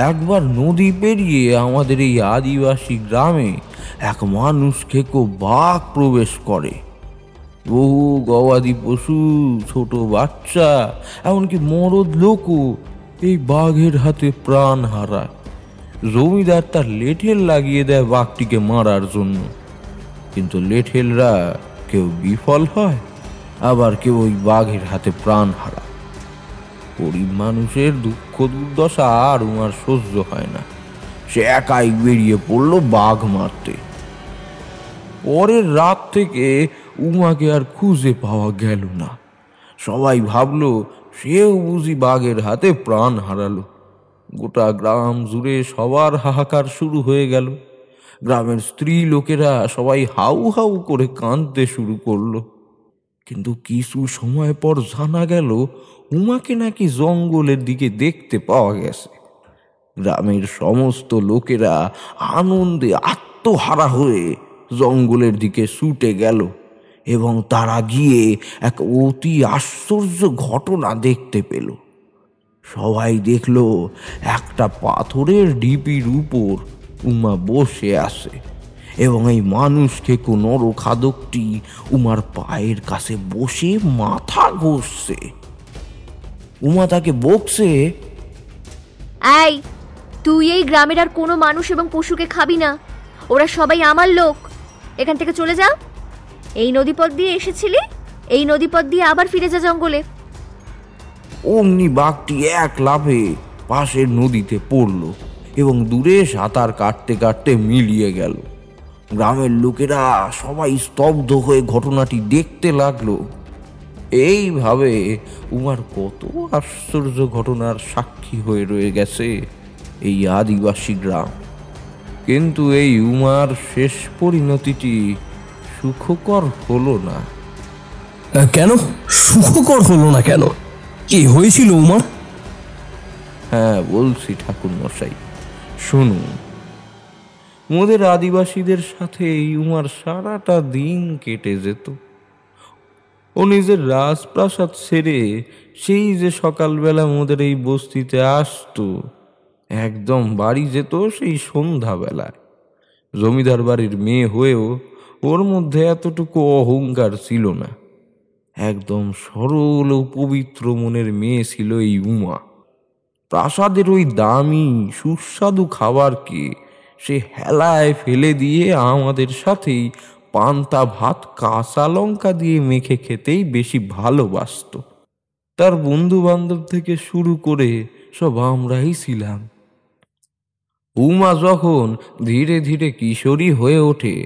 একবার নদী পেরিয়ে আমাদের এই আদিবাসী গ্রামে এক মানুষ খেকো বাঘ প্রবেশ করে। বহু গবাদি পশু, ছোট বাচ্চা, এমনকি মরদ লোকও এই বাঘের হাতে প্রাণ হারায়। জমিদার তার লেঠেল লাগিয়ে দেয় বাঘটিকে মারার জন্য, কিন্তু লেঠেলরা কেউ বিফল হয়, আবার কেউ ওই বাঘের হাতে প্রাণ হারায়। গরিব মানুষের দুঃখ দুর্দশা আর উমার সহ্য হয় না। সে একাই বেরিয়ে পড়ল বাঘ মারতে। পরের রাত থেকে উমাকে আর খুঁজে পাওয়া গেল না। সবাই ভাবল সেও বুঝি বাঘের হাতে প্রাণ হারালো। গোটা গ্রাম জুড়ে সবার হাহাকার শুরু হয়ে গেল। গ্রামের স্ত্রী লোকেরা সবাই হাউ হাউ করে কাঁদতে শুরু করলো। কিন্তু কিছু সময় পর জানা গেল উমাকে নাকি জঙ্গলের দিকে দেখতে পাওয়া গেছে। গ্রামের সমস্ত লোকেরা আনন্দে আত্মহারা হয়ে জঙ্গলের দিকে ছুটে গেল এবং তারা গিয়ে এক অতি আশ্চর্য ঘটনা দেখতে পেল। সবাই দেখল একটা পাথরের ঢিপির উপর উমা বসে আছে এবং এই মানুষকে কোন নরখাদকটি উমার পায়ের কাছে বসে মাথা ঘষছে। উমা তাকে বকছে, এই, তুই এই গ্রামের আর কোনো মানুষ এবং পশুকে খাবি না, ওরা সবাই আমার লোক, এখান থেকে চলে যা। এই নদীপথ দিয়ে এসেছিলি, এই নদীপথ দিয়ে আবার ফিরে যা জঙ্গলে। অমনি বাঘটি এক লাফে পাশের নদীতে পড়ল এবং দূরে সাঁতার কাটতে কাটতে মিলিয়ে গেল। গ্রামের লোকেরা সবাই স্তব্ধ হয়ে ঘটনাটি দেখতে লাগলো। এইভাবে উমার কত আশ্চর্য ঘটনার সাক্ষী হয়ে রয়ে গেছে এই আদিবাসী গ্রাম। কিন্তু এই উমার শেষ পরিণতিটি সুখকর হলো না। কেন সুখকর হলো না? কেন, কি হয়েছিল উমার? হ্যাঁ বলছি ঠাকুর মশাই, শুনুন। মোদের আদিবাসীদের সাথে এই উমার সারাটা দিন কেটে যেত। ও নিজের রাজপ্রাসাদ ছেড়ে সেই যে সকালবেলা মোদের এই বস্তিতে আসতো, একদম বাড়ি যেত সেই সন্ধ্যাবেলায়। জমিদার বাড়ির মেয়ে হয়েও ওর মধ্যে এতটুকু অহংকার ছিল না। একদম সরল ও পবিত্র মনের মেয়ে ছিল এই উমা। প্রাসাদের ওই দামি সুস্বাদু খাবারকে সে হেলায় ফেলে দিয়ে আমাদের সাথেই পান্তা ভাত কাঁচা লঙ্কা দিয়ে মেখে খেতেই বেশি ভালোবাসত। তার বন্ধু বান্ধব থেকে শুরু করে সব আমরাই ছিলাম। উমা যখন ধীরে ধীরে কিশোরী হয়ে ওঠে,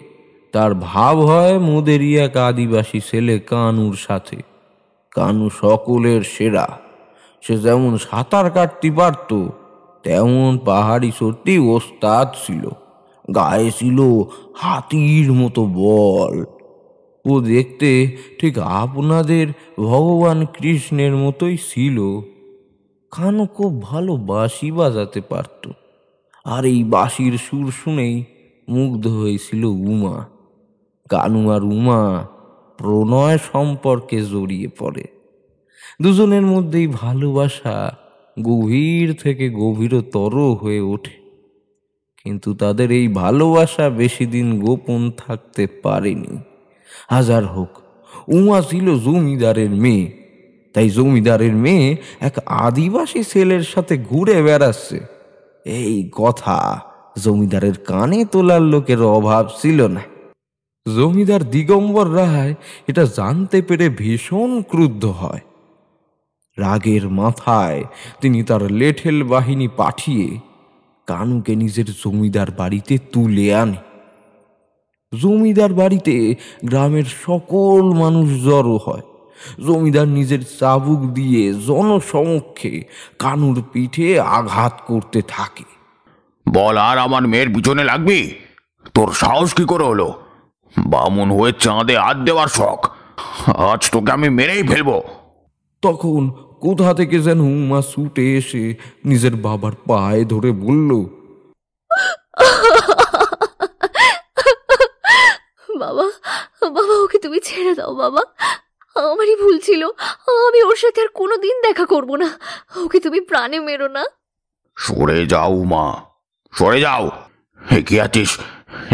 তার ভাব হয় মোদেরই এক আদিবাসী ছেলে কানুর সাথে। কানু সকলের সেরা। সে যেমন সাঁতার কাটতে পারত, তেমন পাহাড়ি চড়তে ওস্তাদ ছিল। গায়ে ছিল হাতির মতো বল। ও দেখতে ঠিক আপনাদের ভগবান কৃষ্ণের মতোই ছিল। কানু খুব ভালো বাঁশি বাজাতে পারত, আর এই বাঁশির সুর শুনেই মুগ্ধ হয়েছিল উমা। কানু আর উমা প্রণয় সম্পর্কে জড়িয়ে পড়ে। দুজনের মধ্যেই ভালোবাসা গভীর থেকে গভীরতর হয়ে ওঠে। কিন্তু তাদের এই ভালোবাসা বেশি দিন গোপন থাকতে পারেনি। হাজার হোক, উমা ছিল জমিদারের মেয়ে, তাই জমিদারের মেয়ে এক আদিবাসী ছেলের সাথে ঘুরে বেড়াচ্ছে, এই কথা জমিদারের কানে তোলার লোকের অভাব ছিল না। জমিদার দিগম্বর রায় এটা জানতে পেরে ভীষণ ক্রুদ্ধ হয়। রাগের মাথায় তিনি তার লেঠেল বাহিনী পাঠিয়ে কানুকে নিজের জমিদার বাড়িতে তুলে আনে। জমিদার বাড়িতে গ্রামের সকল মানুষ জড়ো হয়। জমিদার নিজের চাবুক দিয়ে জনসমক্ষে কানুর পিঠে আঘাত করতে থাকে। বল, আর আমার মেয়ের পিছনে লাগবি? তোর সাহস কি করে হলো? বামুন হয়ে চাঁদে হাত দেওয়ার শখ, আজ তোকে আমি মেরেই ফেলবো। তখন কোথা থেকে যেন উমা ছুটে এসে নিজের বাবার পায়ে ধরে বলল, বাবা, বাবা, ওকে তুমি ছেড়ে দাও বাবা, আমারই ভুল ছিল, আমি ওর সাথে আর কোনোদিন দেখা করব না, ওকে তুমি প্রাণে মেরো না। সরে যাও উমা, সরে যাও। একে আছিস,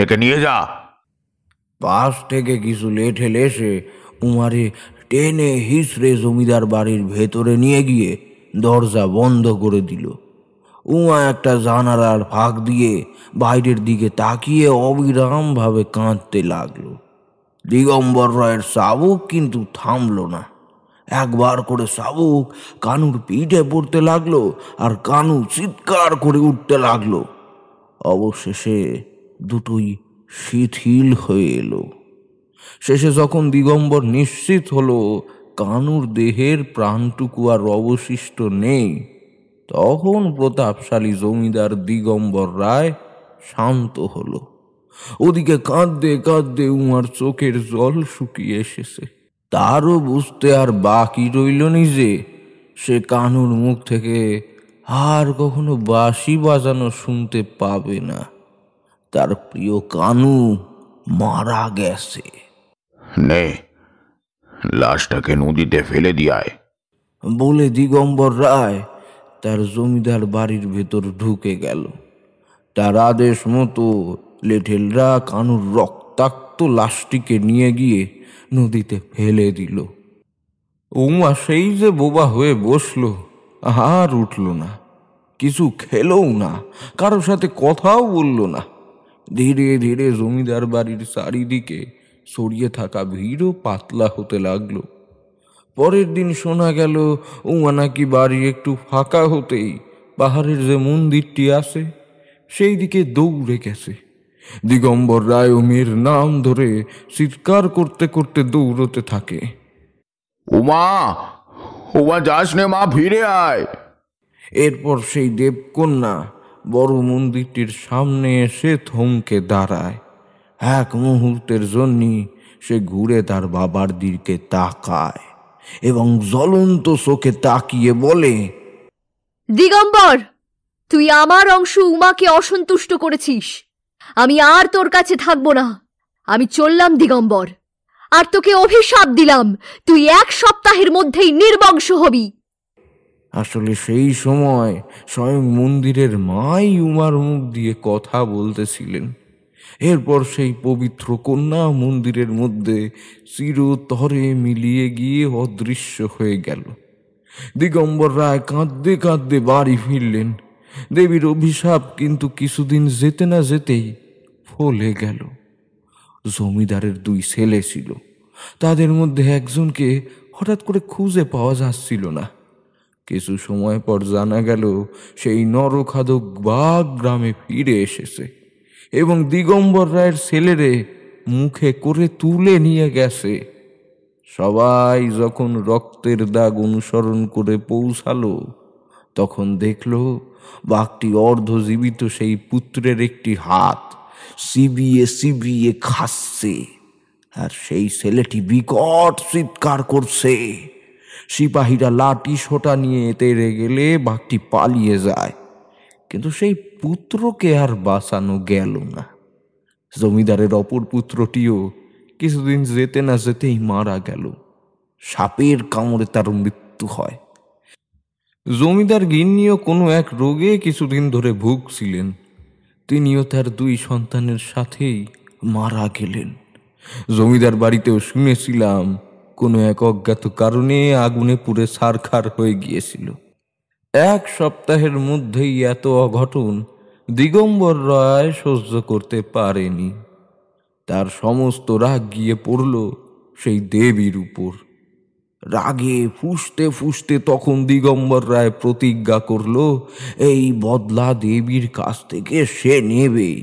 একে নিয়ে যা। পাশ থেকে কিছু লেঠেল এসে উমারে টেনে হিসড়ে জমিদার বাড়ির ভেতরে নিয়ে গিয়ে দরজা বন্ধ করে দিল। উমা একটা জানালার ফাঁক দিয়ে বাইরের দিকে তাকিয়ে অবিরামভাবে কাঁদতে লাগলো। দিগম্বর রায়ের চাবুক কিন্তু থামল না। একবার করে চাবুক কানুর পিঠে পড়তে লাগলো আর কানু চিৎকার করে উঠতে লাগলো। অবশেষে দুটোই শিথিল হয়ে এলো। শেষে যখন দিগম্বর নিশ্চিত হলো কানুর দেহের প্রাণটুকু আর অবশিষ্ট নেই, তখন প্রতাপশালী জমিদার দিগম্বর রায় শান্ত হলো। ওদিকে কাঁদতে কাঁদতে উমার চোখের জল শুকিয়ে এসেছে। তারও বুঝতে আর বাকি রইল নি যে সে কানুর মুখ থেকে আর কখনো বাঁশি বাজানো শুনতে পাবে না। তার প্রিয় কানু মারা গেছে। নে, লাশটাকে নদীতে ফেলে দিয়ায় বলে দিগম্বর রায় তার জমিদার বাড়ির ভেতর ঢুকে গেল। তার আদেশ মতো লেঠেলরা কানুর রক্তাক্ত লাশটিকে নিয়ে গিয়ে নদীতে ফেলে দিল। উমা সেই যে বোবা হয়ে বসলো, আর উঠল না, কিছু খেলও না, কারো সাথে কথাও বলল না। ধীরে ধীরে জমিদার বাড়ির চারিদিকে ছড়িয়ে থাকা ভিড়ও পাতলা হতে লাগলো। পরের দিন শোনা গেল উমা নাকি বাড়ি একটু ফাঁকা হতেই পাহাড়ের যে মন্দিরটি আছে সেই দিকে দৌড়ে গেছে। দিগম্বর রায় মেয়ের নাম ধরে চিৎকার করতে করতে দৌড়তে থাকে। উমা, উমা যাস নে মা, ফিরে আয়। এরপর সেই দেবকন্যা বড় মন্দিরটির সামনে এসে থমকে দাঁড়ায়। এক মুহূর্তের জন্যই সে ঘুরে তার বাবার দিকে তাকায় এবং জ্বলন্ত চোখে তাকিয়ে বলে, দিগম্বর, তুই আমার অংশ উমাকে অসন্তুষ্ট করেছিস। আমি আর তোর কাছে থাকবো না। আমি চললাম দিগম্বর, আর তোকে অভিশাপ দিলাম, তুই 1 সপ্তাহের মধ্যেই নির্বংশ হবি। আসলে সেই সময় স্বয়ং মন্দিরের মাই উমার মুখ দিয়ে কথা বলতেছিলেন। এরপর সেই পবিত্র কন্যা মন্দিরের মধ্যে চিরতরে মিলিয়ে গিয়ে অদৃশ্য হয়ে গেল। দিগম্বর রায় কাঁদতে কাঁদতে বাড়ি ফিরলেন। দেবীর অভিশাপ কিন্তু কিছুদিন যেতে না যেতেই ফলে গেল। জমিদারের 2 ছেলে ছিল, তাদের মধ্যে একজনকে হঠাৎ করে খুঁজে পাওয়া যাচ্ছিল না। কিছু সময় পর জানা গেল সেই নরখাদক বাঘ গ্রামে ফিরে এসেছে এবং দিগম্বর রায়ের ছেলেরে মুখে করে তুলে নিয়ে গেছে। সবাই যখন রক্তের দাগ অনুসরণ করে পৌঁছালো, তখন দেখল বাঘটি অর্ধজীবিত সেই পুত্রের একটি হাত চিবিয়ে চিবিয়ে খাচ্ছে, আর সেই ছেলেটি বিকট চিৎকার করছে। সিপাহীরা লাঠি সোটা নিয়ে তেড়ে গেলে বাঘটি পালিয়ে যায়, কিন্তু সেই পুত্রকে আর বাঁচানো গেল না। জমিদারের অপর পুত্রটিও কিছুদিন যেতে না যেতেই মারা গেল। সাপের কামড়ে তার মৃত্যু হয়। জমিদার গিন্নিও কোনো এক রোগে কিছুদিন ধরে ভুগছিলেন। তিনিও তার 2 সন্তানের সাথেই মারা গেলেন। জমিদার বাড়িতেও শুনেছিলাম কোনো এক অজ্ঞাত কারণে আগুনে পুড়ে ছারখার হয়ে গিয়েছিল। 1 সপ্তাহের মধ্যেই এত অঘটন দিগম্বর রায় সহ্য করতে পারেনি। তার সমস্ত রাগ গিয়ে পড়ল সেই দেবীর উপর। রাগে ফুঁসতে ফুঁসতে তখন দিগম্বর রায় প্রতিজ্ঞা করল এই বদলা দেবীর কাছ থেকে সে নেবেই।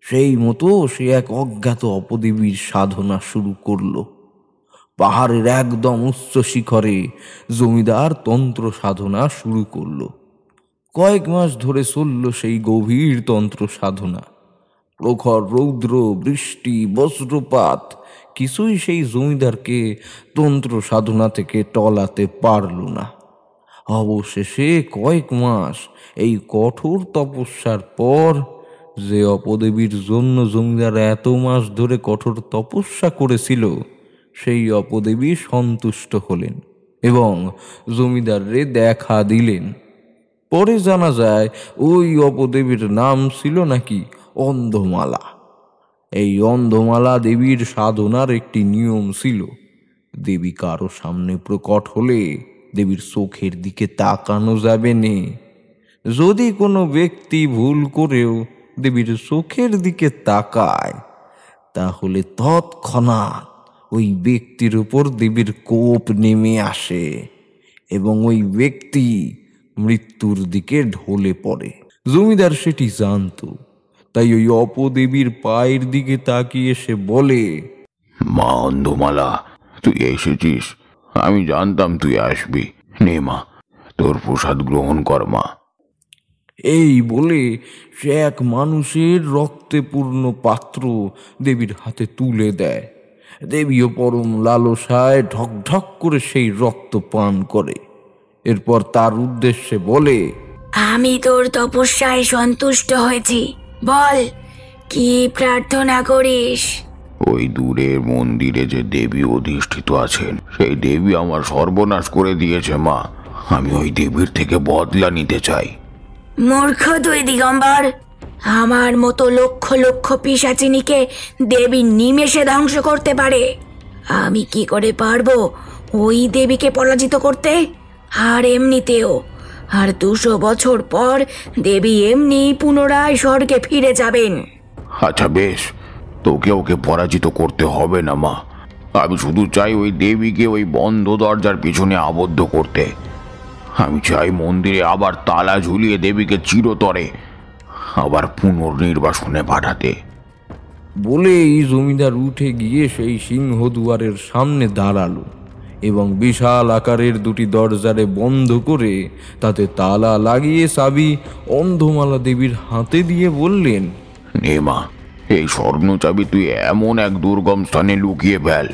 সেই মতো সে এক অজ্ঞাত অপদেবীর সাধনা শুরু করল। পাহাড়ের একদম উচ্চ শিখরে জমিদার তন্ত্র সাধনা শুরু করল। কয়েক মাস ধরে চলল সেই গভীর তন্ত্র সাধনা। প্রখর রৌদ্র, বৃষ্টি, বজ্রপাত কিছুই সেই জমিদারকে তন্ত্র সাধনা থেকে টলাতে পারল না। অবশেষে কয়েক মাস এই কঠোর তপস্যার পর, যে অপদেবীর জন্য জমিদার এত মাস ধরে কঠোর তপস্যা করেছিল, সেই অপদেবী সন্তুষ্ট হলেন এবং জমিদাররে দেখা দিলেন। পরে জানা যায় ওই অপদেবীর নাম ছিল নাকি অন্ধমালা। এই অন্ধমালা দেবীর সাধনার একটি নিয়ম ছিল। দেবী কারো সামনে প্রকট হলে দেবীর চোখের দিকে তাকানো যাবে না। যদি কোনো ব্যক্তি ভুল করেও দেবীর চোখের দিকে তাকায়, তাহলে তৎক্ষণাৎ ওই ব্যক্তির উপর দেবীর কোপ নেমে আসে এবং ওই ব্যক্তি মৃত্যুর দিকে ঢলে পড়ে। জমিদার সেটি জানত, তাই ওই অপদেবীর পায়ের দিকে তাকিয়ে সে বলে, মা অন্ধমালা, তুই এসেছিস, আমি জানতাম তুই আসবি। নে মা, তোর প্রসাদ গ্রহণ কর মা। এই বলে সে এক মানুষের রক্তে পূর্ণ পাত্র দেবীর হাতে তুলে দেয়। দেবীও পরম লালসায় ঢক ঢক করে সেই রক্ত পান করে। এরপর তার উদ্দেশ্যে বলে, আমি তোর তপস্যায় সন্তুষ্ট হয়েছি, বল কি প্রার্থনা করিস? ওই দূরের মন্দিরে যে দেবী অধিষ্ঠিত আছেন, সেই দেবী আমার সর্বনাশ করে দিয়েছে মা। আমি ওই দেবীর থেকে বদলা নিতে চাই। মূর্খ তুই দিগম্বর, আমার মতো লক্ষ লক্ষ পিশাচিনীকে দেবী নিমেষে ধ্বংস করতে পারে। আমি কি করে পারবো ওই দেবীকে পরাজিত করতে? আর এমনিতেও আর 200 বছর পর দেবী এমনি পুনরায় স্বর্গে ফিরে যাবেন। আচ্ছা বেশ, তোকে ওকে পরাজিত করতে হবে না মা। আমি শুধু চাই ওই দেবীকে ওই বন্ধ দরজার পিছনে আবদ্ধ করতে। আমি চাই মন্দিরে আবার তালা ঝুলিয়ে দেবীকে চিরতরে আবার পুনর্নির্বাসনে পাঠাতে। বলেই জমিদার উঠে গিয়ে সেই সিংহ দুয়ারের সামনে দাঁড়ালো এবং বিশাল আকারের দুটি দরজারে বন্ধ করে তাতে তালা লাগিয়ে চাবি অন্ধমালা দেবীর হাতে দিয়ে বললেন, নে মা, এই স্বর্ণ চাবি তুই এমন এক দুর্গম স্থানে লুকিয়ে ফেল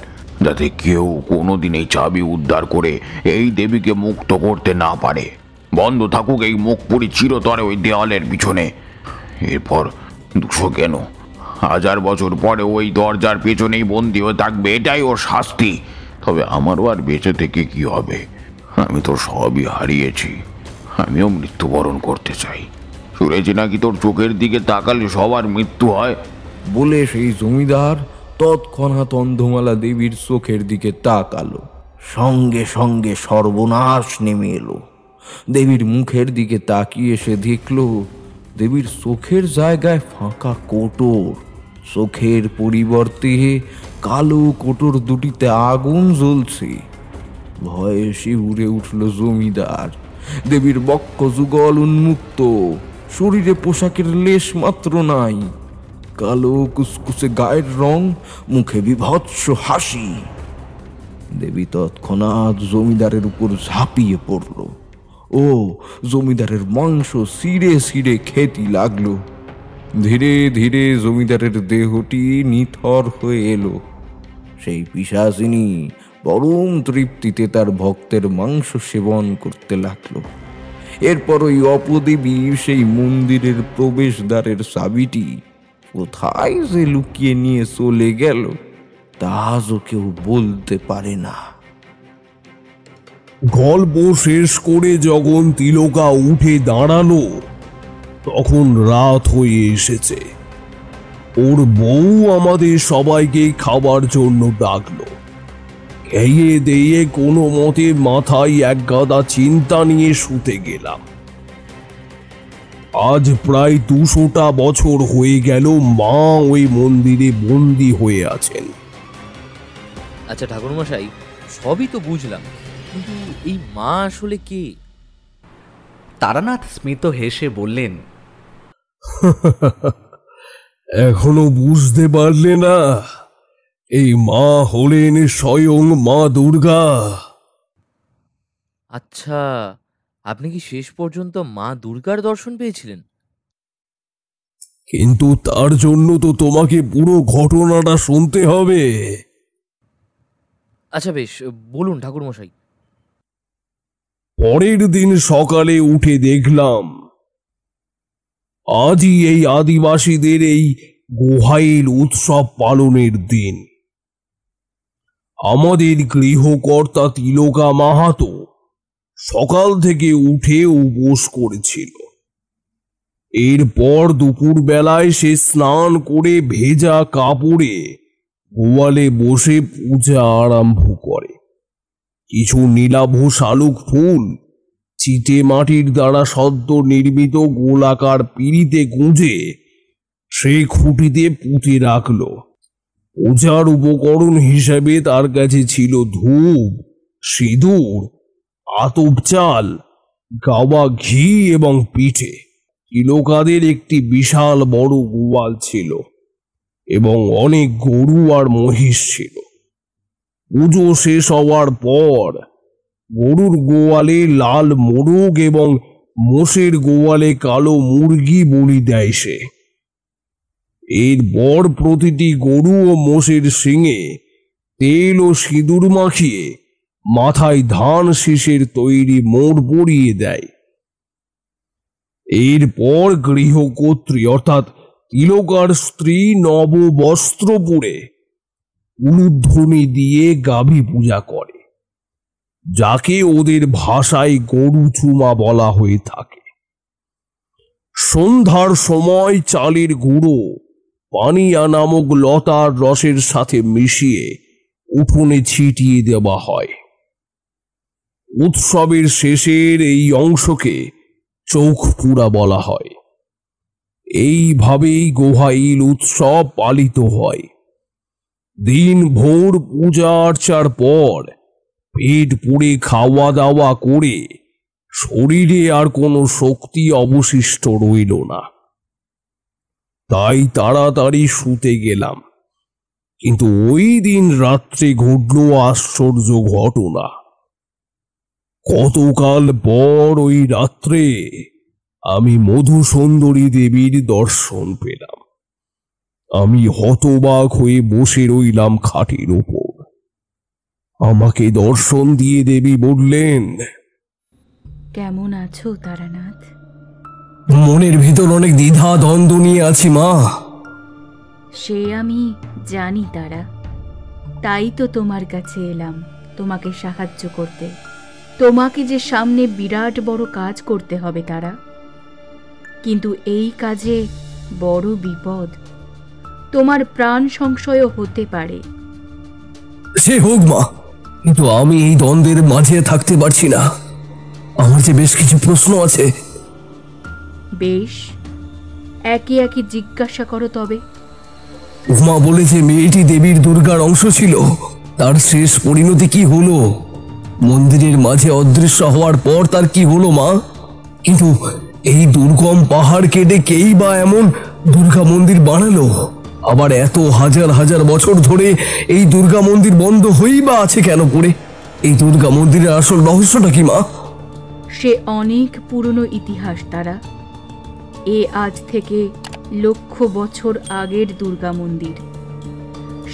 যাতে কেউ কোনোদিন এই চাবি উদ্ধার করে এই দেবীকে মুক্ত করতে না পারে। বন্ধ থাকুক এই মুখপুরি চিরতরে ওই দেওয়ালের পিছনে। এরপর 200 কেন 1000 বছর পরে ওই দরজার পেছনেই বন্দী হয়ে থাকবে, এটাই ওর শাস্তি। তবে আমারও আর বেঁচে থেকে কি হবে? আমি তো সবই হারিয়েছি। আমিও মৃত্যুবরণ করতে চাই। শুনেছি নাকি তোর চোখের দিকে তাকালে সবার মৃত্যু হয়। বলে সেই জমিদার তৎক্ষণাৎ অন্ধমালা দেবীর চোখের দিকে তাকালো। সঙ্গে সঙ্গে সর্বনাশ নেমে এলো। দেবীর মুখের দিকে তাকিয়ে সে দেখল দেবীর চোখের জায়গায় ফাঁকা কোটর, চোখের পরিবর্তে কালো কোটর দুটিতে আগুন জ্বলছে। ভয়ে শিউরে উঠল জমিদার। দেবীর বক্ষ যুগল উন্মুক্ত, শরীরে পোশাকের লেশ মাত্র নাই, কালো কুসকুসে গায়ের রং, মুখে বিভৎস হাসি। দেবী তৎক্ষণাৎ জমিদারের উপর ঝাঁপিয়ে পড়ল ও জমিদারের মাংস ছিঁড়ে ছিঁড়ে খেতে লাগলো। ধীরে ধীরে জমিদারের দেহটি নিথর হয়ে এলো। সেই পিশাচিনী পরম তৃপ্তিতে তার ভক্তের মাংস সেবন করতে লাগলো। এরপর ওই অপদেবী সেই মন্দিরের প্রবেশদ্বারের চাবিটি কোথায় যে লুকিয়ে নিয়ে চলে গেল তা আজও কেউ বলতে পারে না। গল্প শেষ করে যখন তিলকা উঠে দাঁড়ালো তখন রাত হয়ে এসেছে। ওর বউ আমাদের সবাইকে খাবার জন্য ডাকলো। খেয়ে দিয়ে কোনো মতে মাথায় এক গাদা চিন্তা নিয়ে শুতে গেলাম। আজ প্রায় 200টা বছর হয়ে গেল মা ওই মন্দিরে বন্দী হয়ে আছেন। আচ্ছা ঠাকুরমশাই, সবই তো বুঝলাম, কিন্তু এই মা আসলে কে? তারানাথ স্মিত হেসে বললেন, এখনো বুঝতে পারলে না? এই মা হলেন স্বয়ং মা দুর্গা। আচ্ছা, আপনি কি শেষ পর্যন্ত মা দুর্গার দর্শন পেয়েছিলেন? কিন্তু তার জন্য তো তোমাকে পুরো ঘটনাটা শুনতে হবে। আচ্ছা বেশ, বলুন ঠাকুরমশাই। পরের দিন সকালে উঠে দেখলাম আজই এই আদিবাসীদের এই গোহাইল উৎসব পালনের দিন। আমাদের গৃহকর্তা তিলকা মাহাতো সকাল থেকে উঠে উপোস করেছিল। এরপর দুপুর বেলায় সে স্নান করে ভেজা কাপড়ে গোয়ালে বসে পূজা আরম্ভ করে। কিছু নীলাভ শালুক ফুল চিটে মাটির দ্বারা সদ্য নির্মিত গোলাকার পিঁড়িতে গুঁজে সে খুঁটিতে পুঁতে রাখল। পূজার উপকরণ হিসেবে তার কাছে ছিল ধূপ, সিঁদুর, আতপ চাল, গাওয়া ঘি এবং পিঠে। তিলকাদের একটি বিশাল বড় গোয়াল ছিল এবং অনেক গরু আর মহিষ ছিল। পুজো শেষ হওয়ার পর গরুর গোয়ালে লাল মোরগ এবং মোষের গোয়ালে কালো মুরগি বলি দেয় সে। এরপর প্রতিটি গরু ও মোষের শিঙে তেল ও সিঁদুর মাখিয়ে মাথায় ধান শীষের তৈরি মোড় পরিয়ে দেয়। এরপর গৃহকর্ত্রী অর্থাৎ তিলকার স্ত্রী নব বস্ত্র পরে উলুধ্বনি দিয়ে গাভী পূজা করে, যাকে ওদের ভাষায় গরু চুমা বলা হয়ে থাকে। সন্ধ্যার সময় চালের গুঁড়ো পানিয়া নামক লতার রসের সাথে মিশিয়ে উঠোনে ছিটিয়ে দেওয়া হয়। উৎসবের শেষের এই অংশকে চোখ পুরা বলা হয়। এইভাবেই গোহাইল উৎসব পালিত হয়। দিন ভোর পূজা অর্চার পর পেট পুড়ে খাওয়া দাওয়া করে শরীরে আর কোনো শক্তি অবশিষ্ট রইল না। তাই তাড়াতাড়ি শুতে গেলাম, কিন্তু ওই দিন রাত্রে ঘটল আশ্চর্য ঘটনা। কতকাল পর ওই রাত্রে আমি মধুসুন্দরী দেবীর দর্শন পেলাম। আমি হতবাক হয়ে বসে রইলাম খাটের ওপর। আমাকে দর্শন দিয়ে দেবী বললেন, কেমন আছো তারানাথ? মনের ভিতর অনেক দ্বিধা দ্বন্দ্ব নিয়ে আছি মা। সে আমি জানি তারা, তাই তো তোমার কাছে এলাম তোমাকে সাহায্য করতে। তোমাকে যে সামনে বিরাট বড় কাজ করতে হবে তারা, কিন্তু এই কাজে বড় বিপদ, তোমার প্রাণ সংশয়ও হতে পারে। সে হোক মা, কিন্তু আমি এই দ্বন্দ্বের মাঝে থাকতে পারছি না। আমার যে বেশ কিছু প্রশ্ন আছে। বেশ, একে একে জিজ্ঞাসা করো তবে। উমা বলেছে মেয়েটি দেবীর দুর্গার অংশ ছিল, তার শেষ পরিণতি কি হলো? মন্দিরের মাঝে অদৃশ্য হওয়ার পর তার কি হলো মা? কিন্তু এই দুর্গম পাহাড় কেটে কেই বা এমন দুর্গা মন্দির বানালো? আবার এত হাজার হাজার বছর ধরে এই দুর্গা মন্দির বন্ধ হয়েই বা আছে কেন পড়ে? এই দুর্গা মন্দিরের আসল রহস্যটা কি মা? সে অনেক পুরনো ইতিহাস তারা। এ আজ থেকে লক্ষ বছর আগের দুর্গা মন্দির।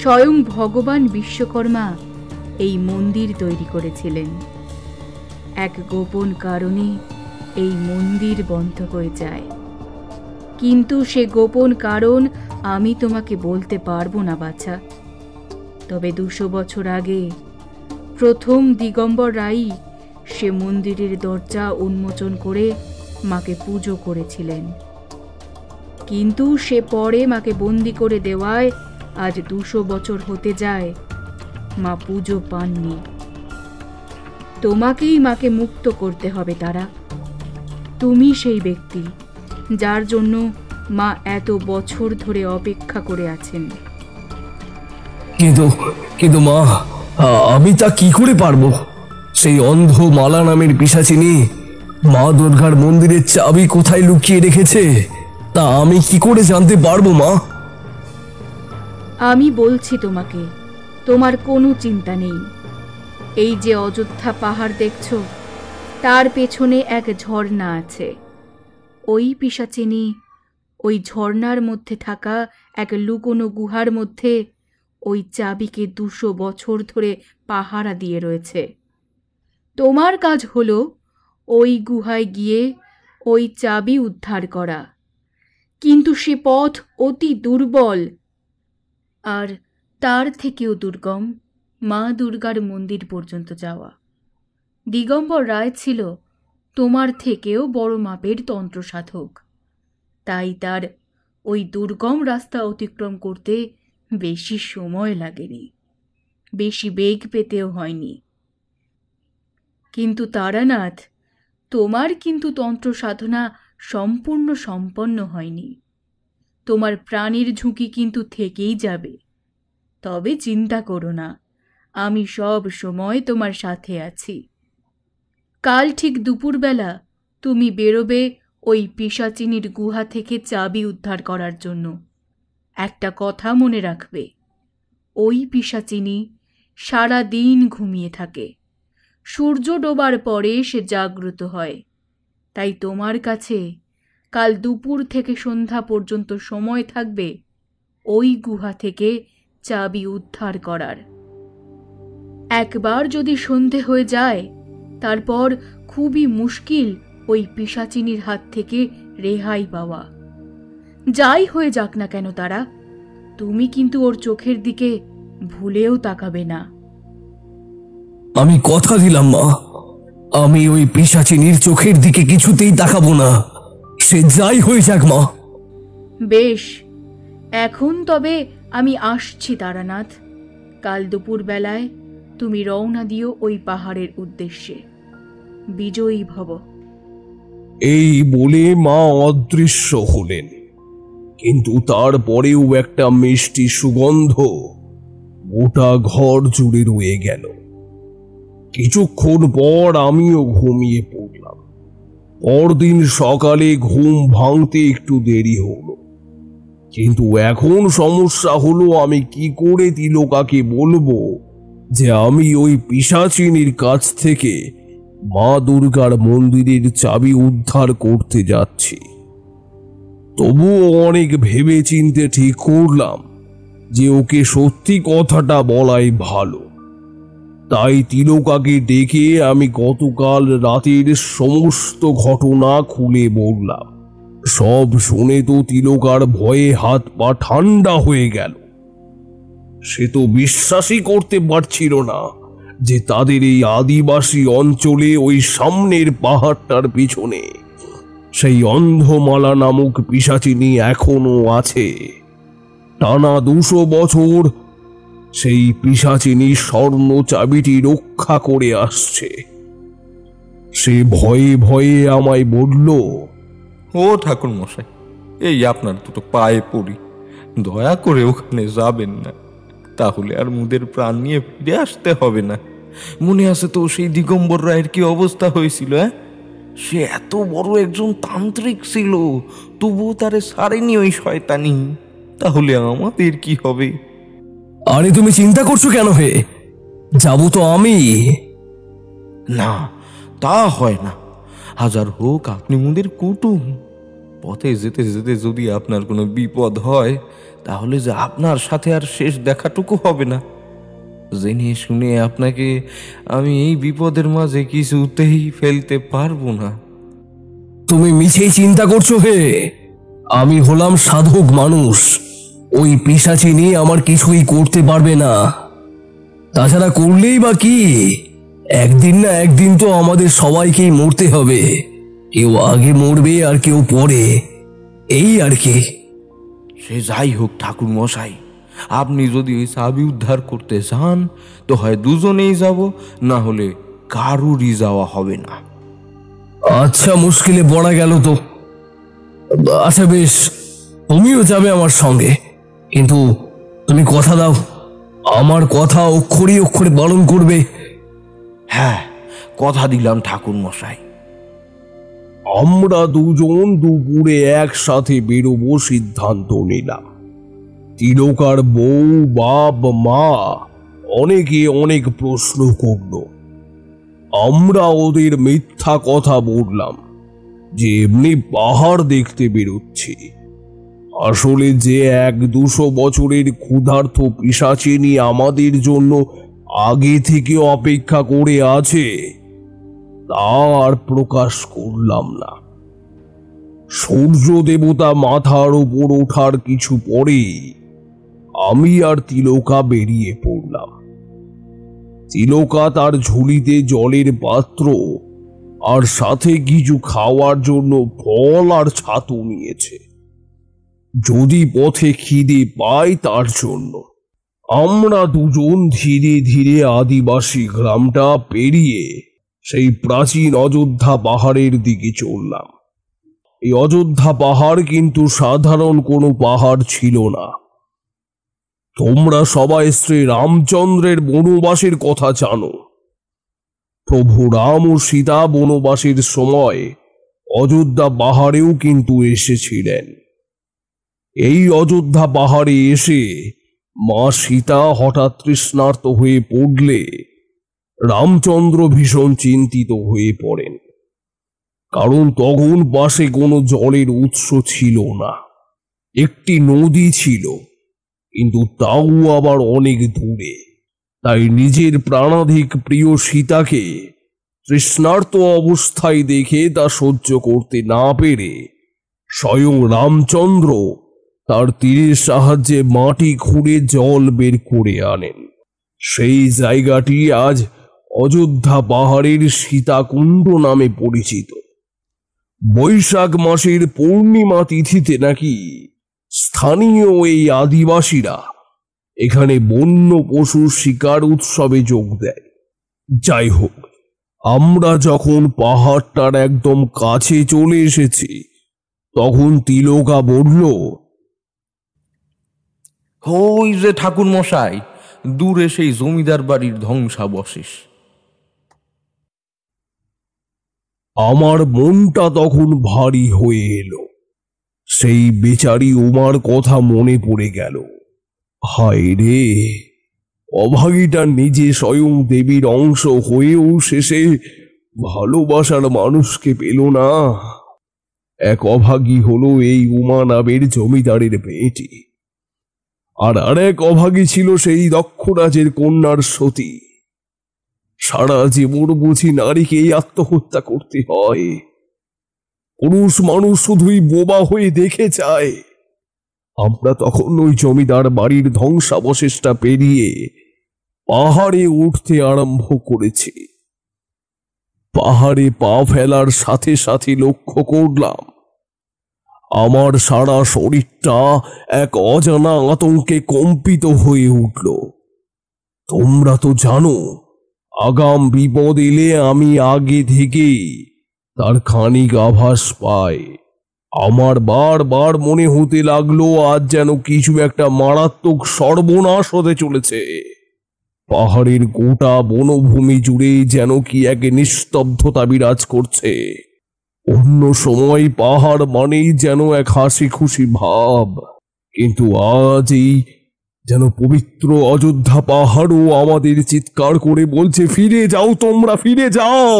স্বয়ং ভগবান বিশ্বকর্মা এই মন্দির তৈরি করেছিলেন। এক গোপন কারণে এই মন্দির বন্ধ হয়ে যায়, কিন্তু সে গোপন কারণ আমি তোমাকে বলতে পারবো না বাছা। তবে 200 বছর আগে প্রথম দিগম্বর রাই সে মন্দিরের দরজা উন্মোচন করে মাকে পুজো করেছিলেন, কিন্তু সে পরে মাকে বন্দি করে দেওয়ায় আজ 200 বছর হতে যায় মা পুজো পাননি। তোমাকেই মাকে মুক্ত করতে হবে তারা। তুমি সেই ব্যক্তি যার জন্য মা এত বছর ধরে অপেক্ষা করে আছেন। কিন্তু মা, আমি তা কি করে পারবো? সেই অন্ধ মালা নামের পিশাচিনী মা দুর্গার মন্দিরের চাবি কোথায় লুকিয়ে রেখেছে তা আমি কি করে জানতে পারবো মা? আমি বলছি তোমাকে, তোমার কোনো চিন্তা নেই। এই যে অযোধ্যা পাহাড় দেখছো, তার পেছনে এক ঝর্ণা আছে। ওই পিশাচিনী ওই ঝর্ণার মধ্যে থাকা এক লুকোনো গুহার মধ্যে ওই চাবিকে 200 বছর ধরে পাহারা দিয়ে রয়েছে। তোমার কাজ হলো ওই গুহায় গিয়ে ওই চাবি উদ্ধার করা, কিন্তু সে পথ অতি দুর্বল, আর তার থেকেও দুর্গম মা দুর্গার মন্দির পর্যন্ত যাওয়া। দিগম্বর রায় ছিল তোমার থেকেও বড় মাপের তন্ত্র সাধক, তাই তার ওই দুর্গম রাস্তা অতিক্রম করতে বেশি সময় লাগেনি, বেশি বেগ পেতেও হয়নি। কিন্তু তারানাথ, তোমার কিন্তু তন্ত্র সাধনা সম্পূর্ণ সম্পন্ন হয়নি। তোমার প্রাণের ঝুঁকি কিন্তু থেকেই যাবে। তবে চিন্তা করো না, আমি সব সময় তোমার সাথে আছি। কাল ঠিক দুপুরবেলা তুমি বেরোবে ওই পিশাচিনীর গুহা থেকে চাবি উদ্ধার করার জন্য। একটা কথা মনে রাখবে, ওই পিশাচিনী সারা দিন ঘুমিয়ে থাকে, সূর্য ডোবার পরে সে জাগ্রত হয়। তাই তোমার কাছে কাল দুপুর থেকে সন্ধ্যা পর্যন্ত সময় থাকবে ওই গুহা থেকে চাবি উদ্ধার করার। একবার যদি সন্ধে হয়ে যায় তারপর খুবই মুশকিল ওই পিশাচিনীর হাত থেকে রেহাই পাওয়া। যাই হয়ে যাক না কেন তারা, তুমি কিন্তু ওর চোখের দিকে ভুলেও তাকাবে না। আমি কথা দিলাম মা, আমি ওই পিশাচিনীর চোখের দিকে কিছুতেই তাকাবো না, সে যাই হয়ে যাক মা। বেশ, এখন তবে আমি আসছি তারানাথ। কাল দুপুর বেলায় তুমি রওনা দিও ওই পাহাড়ের উদ্দেশ্যে। বিজয়ী ভব। এই বলে মা অদৃশ্য হলেন, কিন্তু তারপরেও একটা মিষ্টি সুগন্ধ গোটা ঘর জুড়ে রয়ে গেল। কিছুক্ষণ পর আমিও ঘুমিয়ে পড়লাম। পরদিন সকালে ঘুম ভাঙতে একটু দেরি হলো, কিন্তু এখন সমস্যা হলো আমি কি করে তিলকাকে বলবো যে আমি ওই পিশাচিনীর কাছ থেকে মা দুর্গার মন্দিরের চাবি উদ্ধার করতে যাচ্ছি। তবুও অনেক ভেবে চিনতে ঠিক করলাম যে ওকে সত্যি কথাটা বলাই ভালো। তাই তিলকাকে ডেকে আমি গতকাল রাতের সমস্ত ঘটনা খুলে বললাম। সব শুনে তো তিলকার ভয়ে হাত পা ঠান্ডা হয়ে গেল। সে তো বিশ্বাসই করতে পারছিল না যে তাদের এই আদিবাসী অঞ্চলে ওই সামনের পাহাড়টার পিছনে সেই অন্ধমালা নামক পিশাচিনী এখনো আছে। টানা 200 বছর সেই পিশাচিনী স্বর্ণ চাবিটি রক্ষা করে আসছে। সে ভয়ে ভয়ে আমায় বলল, ও ঠাকুর মশাই, এই আপনার দুটো পায়ে পড়ি, দয়া করে ওখানে যাবেন না, তাহলে আর মুদের প্রাণ নিয়ে ফিরে আসতে হবে না। মনে আছে তো সেই দিগম্বর রায়ের কি অবস্থা হয়েছিল? সে এত বড় একজন তান্ত্রিক ছিল, তবুও তারে সারেনি ওই শয়তানি। তাহলে আমাদের কি হবে? আরে তুমি চিন্তা করছো কেন হে? যাবো তো আমি। না, তা হয় না। হাজার হোক আপনি মুদের কুটুম। পথে যেতে যেতে যদি আপনার কোনো বিপদ হয়, তাহলে যে আপনার সাথে আর শেষ দেখাটুকু হবে না। জেনে শুনে আপনাকে আমি এই বিপদের মাঝে কিছুতেই ফেলতে পারবো না। তুমি মিছেই চিন্তা করছো হে। আমি হলাম সাধক মানুষ, ওই পিশাচিনী আমার কিছুই করতে পারবে না। তাছাড়া করলেই বা কি, একদিন না একদিন তো আমাদের সবাইকেই মরতে হবে। কেউ আগে মরবে আর কেউ পরে, এই আর কি। সে যাই হোক ঠাকুর মশাই, আপনি যদি ওই চাবি উদ্ধার করতে চান তো হয় দুজনেই যাব, না হলে কারুরই যাওয়া হবে না। আচ্ছা, মুশকিলে পড়া গেল তো। আচ্ছা বেশ, তুমিও যাবে আমার সঙ্গে, কিন্তু তুমি কথা দাও আমার কথা অক্ষরে অক্ষরে পালন করবে। হ্যাঁ, কথা দিলাম ঠাকুর মশাই। আমরা দুজন দুপুরে একসাথে বেরোবো সিদ্ধান্ত নিলাম। তিলকার বউ, বাপ, মা অনেকে অনেক প্রশ্ন করল। আমরা ওদের মিথ্যা কথা বললাম যে এমনি পাহাড় দেখতে বেরোচ্ছি। আসলে যে 100-200 বছরের ক্ষুধার্ত পিশাচিনী আমাদের জন্য আগে থেকে অপেক্ষা করে আছে তা আর প্রকাশ করলাম না। সূর্য দেবতা মাথার উপর ওঠার কিছু পরেই আমি আর তিলকা বেরিয়ে পড়লাম। তিলকা তার ঝুলিতে জলের পাত্র আর সাথে কিছু খাওয়ার জন্য ফল আর ছাতু নিয়েছে, যদি পথে খিদে পাই তার জন্য। আমরা দুজন ধীরে ধীরে আদিবাসী গ্রামটা পেরিয়ে সেই প্রাচীন অযোধ্যা পাহাড়ের দিকে চললাম। এই অযোধ্যা পাহাড় কিন্তু সাধারণ কোনো পাহাড় ছিল না। তোমরা সবাই শ্রী রামচন্দ্রের বনবাসের কথা জানো। প্রভু রাম ও সীতা বনবাসের সময় অযোধ্যা পাহাড়েও কিন্তু এসেছিলেন। এই অযোধ্যা পাহাড়ে এসে মা সীতা হঠাৎ তৃষ্ণার্ত হয়ে পড়লে রামচন্দ্র ভীষণ চিন্তিত হয়ে পড়েন, কারণ তখন পাশে কোনো জলের উৎস ছিল না। একটি নদী ছিল, কিন্তু তাও আবার অনেক দূরে। তাই নিজের প্রাণাধিক প্রিয় সীতাকে তৃষ্ণার্ত অবস্থায় দেখে তা সহ্য করতে না পেরে স্বয়ং রামচন্দ্র তার তীরের সাহায্যে মাটি খুঁড়ে জল বের করে আনেন। সেই জায়গাটি আজ অযোধ্যা পাহাড়ের সীতাকুণ্ড নামে পরিচিত। বৈশাখ মাসের পূর্ণিমা তিথিতে নাকি স্থানীয় এই আদিবাসীরা এখানে বন্য পশু শিকার উৎসবে যোগ দেয়। যাই হোক, আমরা যখন পাহাড়টার একদম কাছে চলে এসেছি তখন তিলকা বলল, ওই যে ঠাকুর মশাই, দূরে সেই জমিদার বাড়ির ধ্বংসাবশেষ। আমার মনটা তখন ভারী হয়ে এলো। সেই বেচারি উমার কথা মনে পড়ে গেল। হায় রে, অভাগীটা নিজে স্বয়ং দেবীর অংশ হয়েও শেষে ভালোবাসার মানুষকে পেল না। এক অভাগী হলো এই উমা নামের জমিদারের মেয়েটি, আর আরেক অভাগী ছিল সেই দক্ষরাজের কন্যার সতী। সারা জীবন বুঝি নারীকেই আত্মহত্যা করতে হয়? পুরুষ মানুষ শুধুই বোবা হয়ে দেখে যায়। আমরা তখন ওই জমিদার বাড়ির ধ্বংসাবশেষটা পেরিয়ে পাহাড়ে উঠতে আরম্ভ করেছি। পাহাড়ে পা ফেলার সাথে সাথে লক্ষ্য করলাম আমার সারা শরীরটা এক অজানা আতঙ্কে কম্পিত হয়ে উঠল। তোমরা তো জানো, আগাম বিপদ এলে আমি আগে থেকেই তার খানিক আভাস পাই। আমার বারবার মনে হতে লাগলো আজ যেন কিছু একটা মারাত্মক সর্বনাশ হতে চলেছে। পাহাড়ের গোটা বনভূমি জুড়ে যেন কি এক নিস্তব্ধতা বিরাজ করছে। অন্য সময় পাহাড় মানেই যেন এক হাসি খুশি ভাব, কিন্তু আজ এই যেন পবিত্র অযোধ্যা পাহাড়ও আমাদের চিৎকার করে বলছে, ফিরে যাও তোমরা, ফিরে যাও।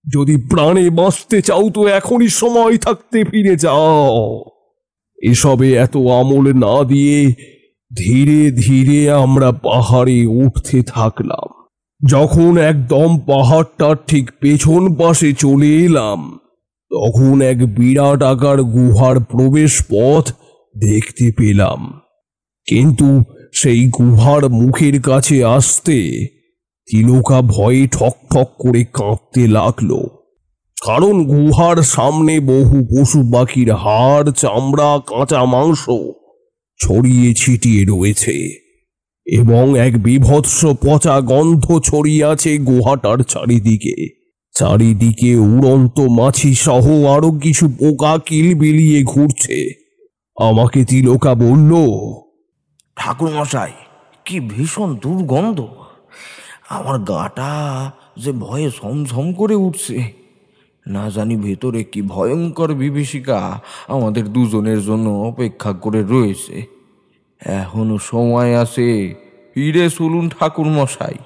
যদি প্রাণে বাঁচতে চাও তো এখনই সময় থাকতে ফিরে যাও। এসবে এত আমল না দিয়ে ধীরে ধীরে আমরা পাহাড়ে উঠতে থাকলাম। যখন একদম পাহাড়টার ঠিক পেছন পাশে চলে এলাম তখন এক বিরাট আকার গুহার প্রবেশ পথ দেখতে পেলাম। কিন্তু সেই গুহার মুখের কাছে আসতে তিলকা ভয়ে ঠক ঠক করে কাঁপতে লাগলো। কারণ গুহার সামনে বহু পশু পাখির হাড়, চামড়া, কাঁচা মাংস ছড়িয়ে ছিটিয়ে রয়েছে এবং এক বীভৎস পচা গন্ধ ছড়িয়ে আছে গুহাটার চারিদিকে। চারিদিকে উড়ন্ত মাছি সহ আরো কিছু পোকা কিলবিলিয়ে ঘুরছে। আমাকে তিলকা বলল, ঠাকুর মশাই, কি ভীষণ দুর্গন্ধ! আমার গাটা যে ভয়ে ছমছম করে উঠছে। না জানি ভেতরে কি ভয়ঙ্কর বিভীষিকা আমাদের দুজনের জন্য অপেক্ষা করে রয়েছে। এখনো সময় আছে, ফিরে চলুন ঠাকুর মশাই।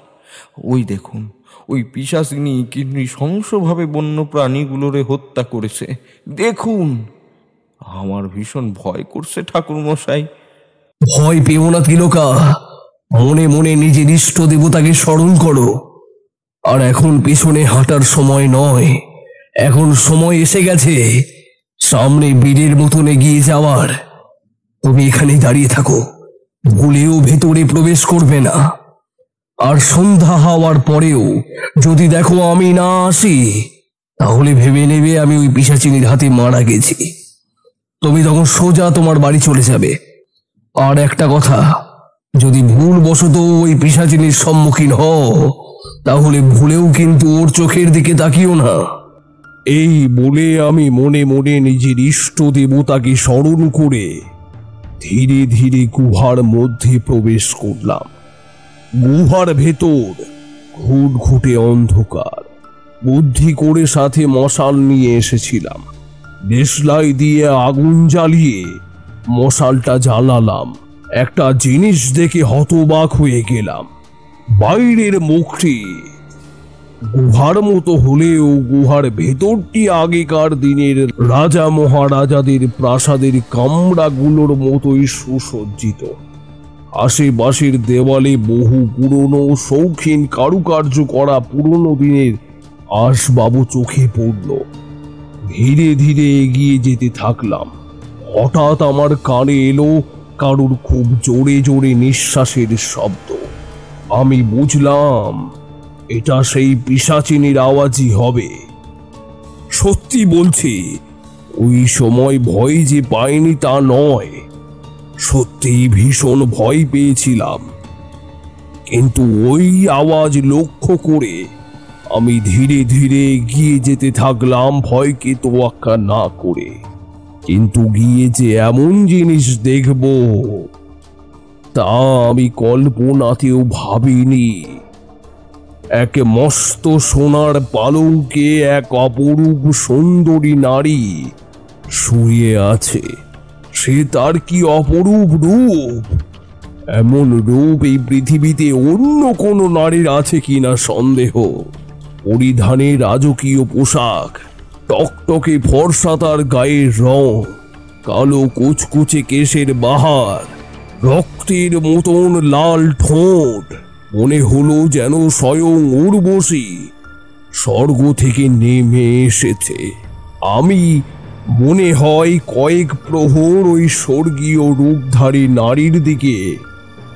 ওই দেখুন, ওই পিশাচিনী কি নৃশংসভাবে বন্য প্রাণীগুলোরে হত্যা করেছে। দেখুন, আমার ভীষণ ভয় করছে ঠাকুর মশাই। ভয় পেও না তিলকা, মনে মনে নিজের ইষ্ট দেবতাকে স্মরণ করো। আর এখন পিছনে হাঁটার সময় নয়, এখন সময় এসে গেছে সামনে বীরের মতন এগিয়ে যাওয়ার। তুমি এখানেই দাঁড়িয়ে থাকো, ভুলেও ভেতরে প্রবেশ করবে না। আর সন্ধ্যা হওয়ার পরেও যদি দেখো আমি না আসি তাহলে ভেবে নেবে আমি ওই পিশাচিনীর হাতে মারা গেছি। তুমি তখন সোজা তোমার বাড়ি চলে যাবে। আর একটা কথা, যদি ভুলবশত ওই পিশাচিনীর সম্মুখীন হও তাহলে ভুলেও কিন্তু ওর চোখের দিকে তাকিও না। এই বলে আমি মনে মনে নিজের ইষ্ট দেবতাকে স্মরণ করে ধীরে ধীরে গুহার মধ্যে প্রবেশ করলাম। গুহার ভেতর ঘুটঘুটে অন্ধকার। বুদ্ধি করে সাথে মশাল নিয়ে এসেছিলাম। দেশলাই দিয়ে আগুন জ্বালিয়ে মশালটা জ্বালালাম। একটা জিনিস দেখে হতবাক হয়ে গেলাম। বাইরের মুখটি গুহার মতো হলেও গুহার ভেতরটি আগেকার দিনের রাজা মহারাজাদের প্রাসাদের কামরাগুলোর মতোই সুসজ্জিত। আশেপাশের দেওয়ালে বহু পুরনো শৌখিন কারুকার্য করা পুরনো দিনের আসবাবও চোখে পড়ল। ধীরে ধীরে এগিয়ে যেতে থাকলাম। হঠাৎ আমার কানে এলো কারুর খুব জোরে জোরে নিঃশ্বাসের শব্দ। আমি বুঝলাম এটা সেই পিশাচিনীর আওয়াজই হবে। সত্যি বলছি, ওই সময় ভয় যে পাইনি তা নয়, সত্যিই ভীষণ ভয় পেয়েছিলাম। কিন্তু ওই আওয়াজ লক্ষ্য করে আমি ধীরে ধীরে এগিয়ে যেতে থাকলাম, ভয়কে তোয়াক্কা না করে। কিন্তু গিয়ে যে এমন জিনিস দেখব তা আমি কল্পনাতেও ভাবিনি। এক মস্ত সোনার পালঙ্কে এক অপরূপ সুন্দরী নারী শুয়ে আছে। সে তার কি অপরূপ রূপ! এমন রূপ এই পৃথিবীতে অন্য কোনো নারীর আছে কিনা সন্দেহ। পরিধানে রাজকীয় পোশাক, টকটকে ফর্সা তার গায়ের রং, কালো কুচকুচে কেশের বাহার, রক্তের মতন লাল ঠোঁট। মনে হলো যেন স্বয়ং উর্বশী স্বর্গ থেকে নেমে এসেছে। আমি মনে হয় কয়েক প্রহর ওই স্বর্গীয় রূপধারী নারীর দিকে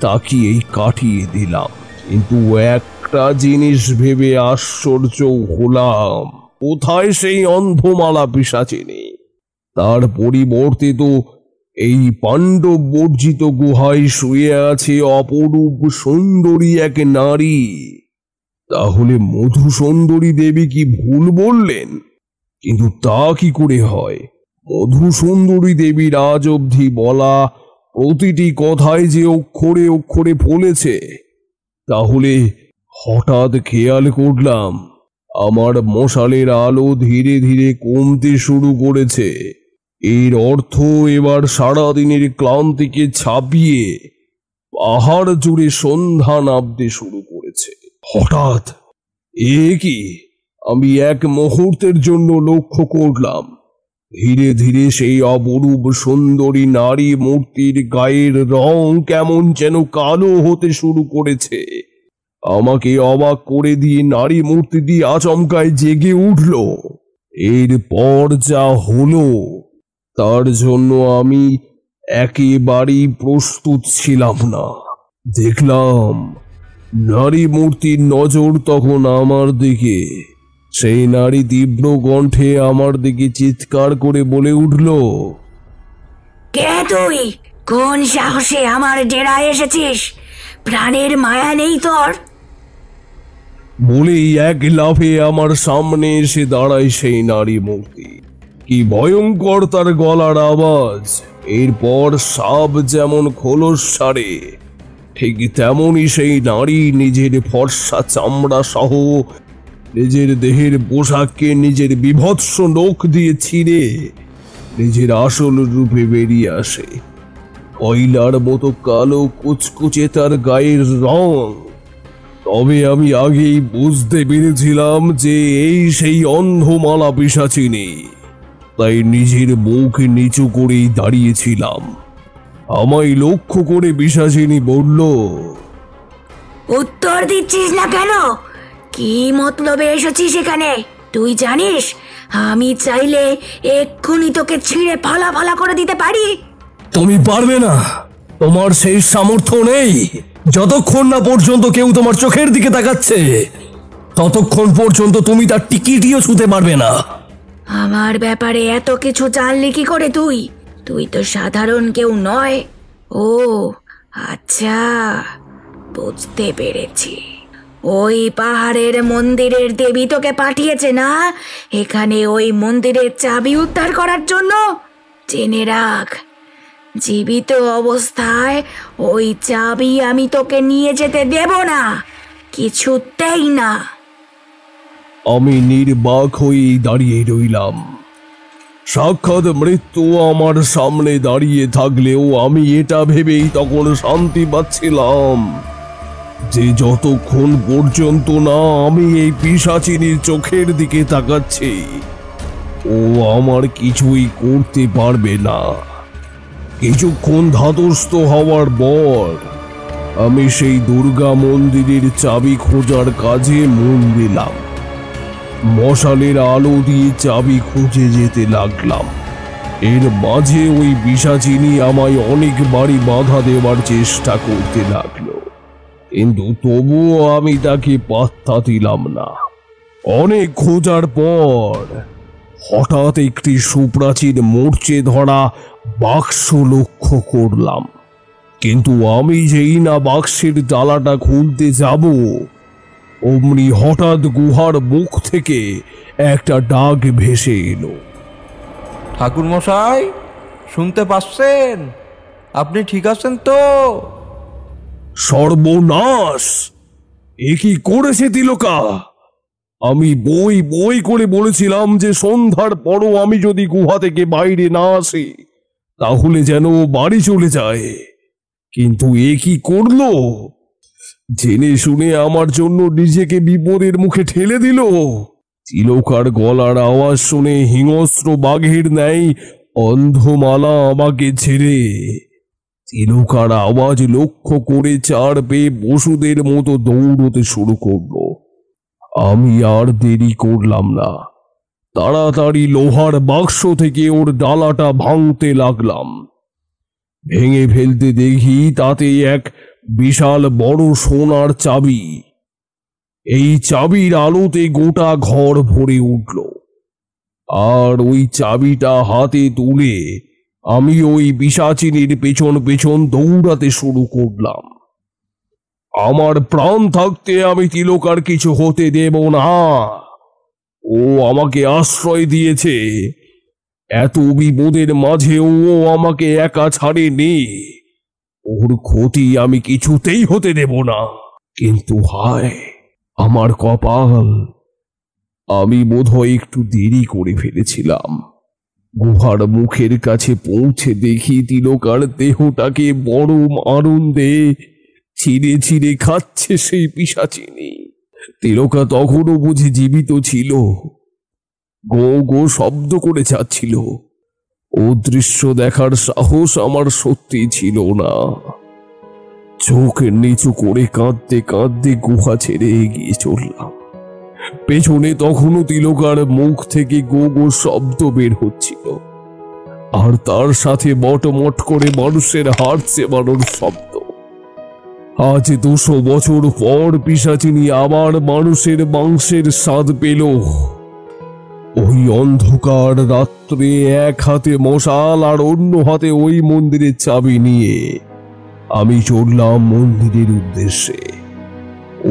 তাকিয়েই কাটিয়ে দিলাম। কিন্তু একটা জিনিস ভেবে আশ্চর্য হলাম, কোথায় সেই অন্ধমালা পিশাচিনী? তার পরিবর্তে তো এই পাণ্ডব বর্জিত গুহায় শুয়ে আছে অপরূপ সুন্দরী এক নারী। তাহলে মধু সুন্দরী দেবী কি ভুল বললেন? কিন্তু তা কি করে হয়? মধু সুন্দরী দেবীর আজ অবধি বলা প্রতিটি কথায় যে অক্ষরে অক্ষরে ফলেছে। তাহলে হঠাৎ খেয়াল করলাম আমার মশালের আলো ধীরে ধীরে কমতে শুরু করেছে। এর অর্থ এবার সারাদিনের ক্লান্তিকে ছাপিয়ে পাহাড় জুড়ে সন্ধ্যা নামতে শুরু করেছে। হঠাৎ এ কি! আমি এক মুহূর্তের জন্য লক্ষ্য করলাম ধীরে ধীরে সেই অপরূপ সুন্দরী নারী মূর্তির গায়ের রং কেমন যেন কালো হতে শুরু করেছে। আমাকে অবাক করে দিয়ে নারী মূর্তিটি আচমকায় জেগে উঠল। এরপর যা হলো তার জন্য আমি একেবারেই প্রস্তুত ছিলাম না। দেখলাম নারী মূর্তির নজর তখন আমার দিকে। সেই নারী তীব্র কণ্ঠে আমার দিকে চিৎকার করে বলে উঠল, কে তুই? কোন সাহসে আমার ডেরায় এসেছিস? প্রাণের মায়া নেই তোর? বলেই এক লাফে আমার সামনে এসে দাঁড়ায় সেই নারী মূর্তি। কি ভয়ঙ্কর তার গলার আওয়াজ! এরপর সাপ যেমন খোলস ছাড়ে, ঠিক তেমনই সেই নারী নিজের ফর্সা চামড়া সহ নিজের দেহের পোশাককে নিজের বিভৎস নখ দিয়ে ছিঁড়ে নিজের আসল রূপে বেরিয়ে আসে। কয়লার মতো কালো কুচকুচে তার গায়ের রং। তবে আমি আগেই বুঝতে পেরেছিলাম যে এই সেই অন্ধমালা পিশাচিনী। তাই নিজের মুখ নিচু করেই দাঁড়িয়েছিলাম। আমায় লক্ষ্য করে পিশাচিনী বলল, উত্তর দিচ্ছিস না কেন? কি মতলবে এসেছিস এখানে? তুই জানিস আমি চাইলে এক্ষুনি তোকে ছিঁড়ে ফালা ফালা করে দিতে পারি। তুমি পারবে না, তোমার সেই সামর্থ্য নেই। যতক্ষণ না পর্যন্ত কেউ তোমার চোখের দিকে তাকাচ্ছে ততক্ষণ পর্যন্ত তুমি তার টিকিটিও ছুঁতে পারবে না। আমার ব্যাপারে এত কিছু জানলি কি করে তুই? তুই তো সাধারণ কেউ নয়। ও আচ্ছা, বুঝতে পেরেছি। ওই পাহাড়ের মন্দিরের দেবী তোকে পাঠিয়েছে না এখানে ওই মন্দিরের চাবি উদ্ধার করার জন্য? জেনে রাখ, জীবিত অবস্থায় ওই চাবি আমি তোকে নিয়ে যেতে দেব না, কিছুতেই না। আমি নির্বাক হয়েই দাঁড়িয়ে রইলাম। সাক্ষাৎ মৃত্যু আমার সামনে দাঁড়িয়ে থাকলেও আমি এটা ভেবেই তখন শান্তি পাচ্ছিলাম যে যতক্ষণ পর্যন্ত না আমি এই পিশাচিনীর চোখের দিকে তাকাচ্ছি ও আমার কিছুই করতে পারবে না। কিছুক্ষণ ধাতস্থ হওয়ার পর আমি সেই দুর্গা মন্দিরের চাবি খোঁজার কাজে মন দিলাম। মশালের আলো দিয়ে চাবি খুঁজে যেতে লাগলাম। এর মাঝে ওই পিশাচিনী আমায় অনেকবারই বাধা দেওয়ার চেষ্টা করতে লাগলো, কিন্তু তবুও আমি তাকে পাত্তা দিলাম না। অনেক খোঁজার পর হঠাৎ একটি সুপ্রাচীন মূর্ছে ধরা বাক্স লক্ষ্য করলাম, কিন্তু আমি যেই না বাক্সের তালাটা খুলতে যাব, অমনি হঠাৎ গুহার মুখ থেকে একটা ডাক ভেসে এলো। ঠাকুর মশাই, শুনতে পাচ্ছেন? আপনি ঠিক আছেন তো? সর্বনাশ! এ কি করেছে তিলকা? আমি বই বই করে বলেছিলাম যে সন্ধ্যার পরও আমি যদি গুহা থেকে বাইরে না আসি তাহলে যেন বাড়ি চলে যায়, কিন্তু এ কি করলো? জেনে শুনে আমার জন্য নিজেকে বিপদের মুখে ঠেলে দিল। তিলকার গলার আওয়াজ শুনে হিংস্র বাঘের ন্যায় অন্ধমালা আমাকে ছেড়ে তিলকার আওয়াজ লক্ষ্য করে চার পেয়ে পশুদের মতো দৌড়তে শুরু করলো। আমি আর দেরি করলাম না, তাড়াতাড়ি লোহার বাক্স থেকে ওর ডালাটা ভাঙতে লাগলাম। ভেঙে ফেলতে দেখি তাতে এক বিশাল বড় সোনার চাবি। এই চাবির আলোতে গোটা ঘর ভরে উঠল, আর ওই চাবিটা হাতে তুলে আমি ওই পিশাচিনীর পেছন পেছন দৌড়াতে শুরু করলাম। আমার প্রাণ থাকতে আমি তিলকার কিছু হতে দেব না। ও আমাকে আশ্রয় দিয়েছে, এত বিপদের মাঝেও ও আমাকে একা ছাড়েনি। ওর ক্ষতি আমি কিছুতেই হতে দেব না। কিন্তু হায় আমার কপাল, আমি বোধহয় একটু দেরি করে ফেলেছিলাম। গুহার মুখের কাছে পৌঁছে দেখি তিলকার দেহটাকে বড় আনন্দে ছিঁড়ে ছিঁড়ে খাচ্ছে সেই পিশাচিনী। তিলকা তখনও বুঝি জীবিত ছিল, গো গো শব্দ করে যাচ্ছিল। ও দৃশ্য দেখার সাহস আমার সত্যি ছিল না। চোখ নিচু করে কাঁদতে কাঁদতে গুহা ছেড়ে এগিয়ে চললাম। পেছনে তখনও তিলকার মুখ থেকে গো গো শব্দ বের হচ্ছিল, আর তার সাথে মটমট করে মানুষের হাড় চেবানোর শব্দ। আজ 200 বছর পর পিশাচিনী আবার মানুষের মাংসের স্বাদ পেল। ওই অন্ধকার রাত্রে এক হাতে মশাল আর অন্য হাতে ওই মন্দিরের চাবি নিয়ে আমি চললাম মন্দিরের উদ্দেশ্যে।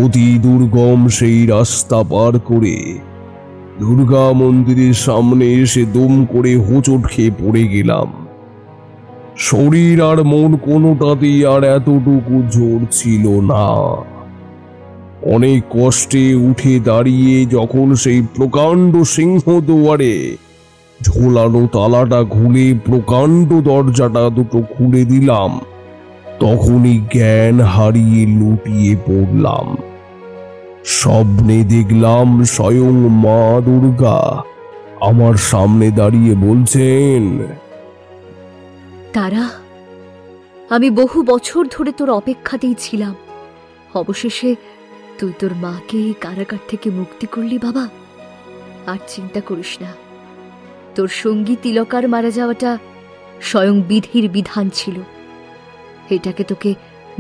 অতি দুর্গম সেই রাস্তা পার করে দুর্গা মন্দিরের সামনে এসে দম করে হোঁচট খেয়ে পড়ে গেলাম। শরীর আর মন কোনোটাতেই আর এতটুকু জোর ছিল না। অনেক কষ্টে উঠে দাঁড়িয়ে যখন সেই প্রকাণ্ড সিংহ দুয়ারে ঝোলানো তালাটা খুলে প্রকাণ্ড দরজাটা দুটো খুলে দিলাম, তখনই জ্ঞান হারিয়ে লুটিয়ে পড়লাম। স্বপ্নে দেখলাম স্বয়ং মা দুর্গা আমার সামনে দাঁড়িয়ে বলছেন, তারা, আমি বহু বছর ধরে তোর অপেক্ষাতেই ছিলাম। অবশেষে তুই তোর মাকে এই কারাগার থেকে মুক্তি করলি বাবা। আর চিন্তা করিস না, তোর সঙ্গী তিলকার মারা যাওয়াটা স্বয়ং বিধির বিধান ছিল, এটাকে তোকে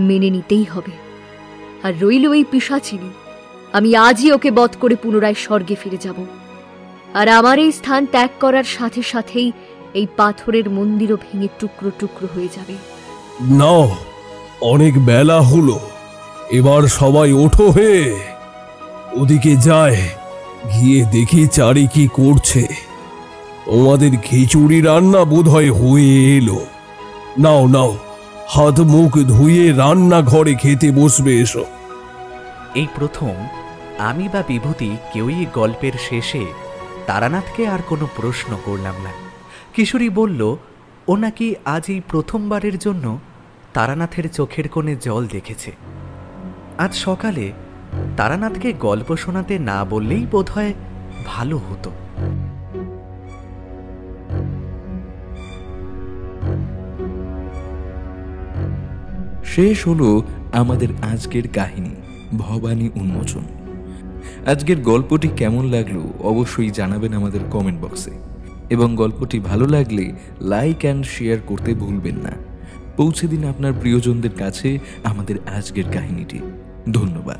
মেনে নিতেই হবে। আর রইল এই পিশাচিনী, আমি আজই ওকে বধ করে পুনরায় স্বর্গে ফিরে যাব। আর আমার এই স্থান ত্যাগ করার সাথে সাথেই এই পাথরের মন্দিরও ভেঙে টুকরো টুকরো হয়ে যাবে। নাও, অনেক বেলা হলো, এবার সবাই ওঠো হে। ওদিকে যায়, গিয়ে দেখি চারি কি করছে। তোমাদের খিচুড়ি রান্না বোধহয় হয়ে এলো। নাও নাও, হাত মুখ ধুয়ে রান্না ঘরে খেতে বসবে এসো। এই প্রথম আমি বা বিভূতি কেউই গল্পের শেষে তারানাথকে আর কোনো প্রশ্ন করলাম না। কিশোরী বলল ও নাকি আজ এই প্রথমবারের জন্য তারানাথের চোখের কোণে জল দেখেছে। আজ সকালে তারানাথকে গল্প শোনাতে না বললেই বোধহয় ভালো হতো। শেষ হলো আমাদের আজকের কাহিনী ভবানী উন্মোচন। আজকের গল্পটি কেমন লাগলো অবশ্যই জানাবেন আমাদের কমেন্ট বক্সে, এবং গল্পটি ভালো লাগলে লাইক অ্যান্ড শেয়ার করতে ভুলবেন না। পৌঁছে দিন আপনার প্রিয়জনদের কাছে আমাদের আজকের কাহিনীটি। ধন্যবাদ।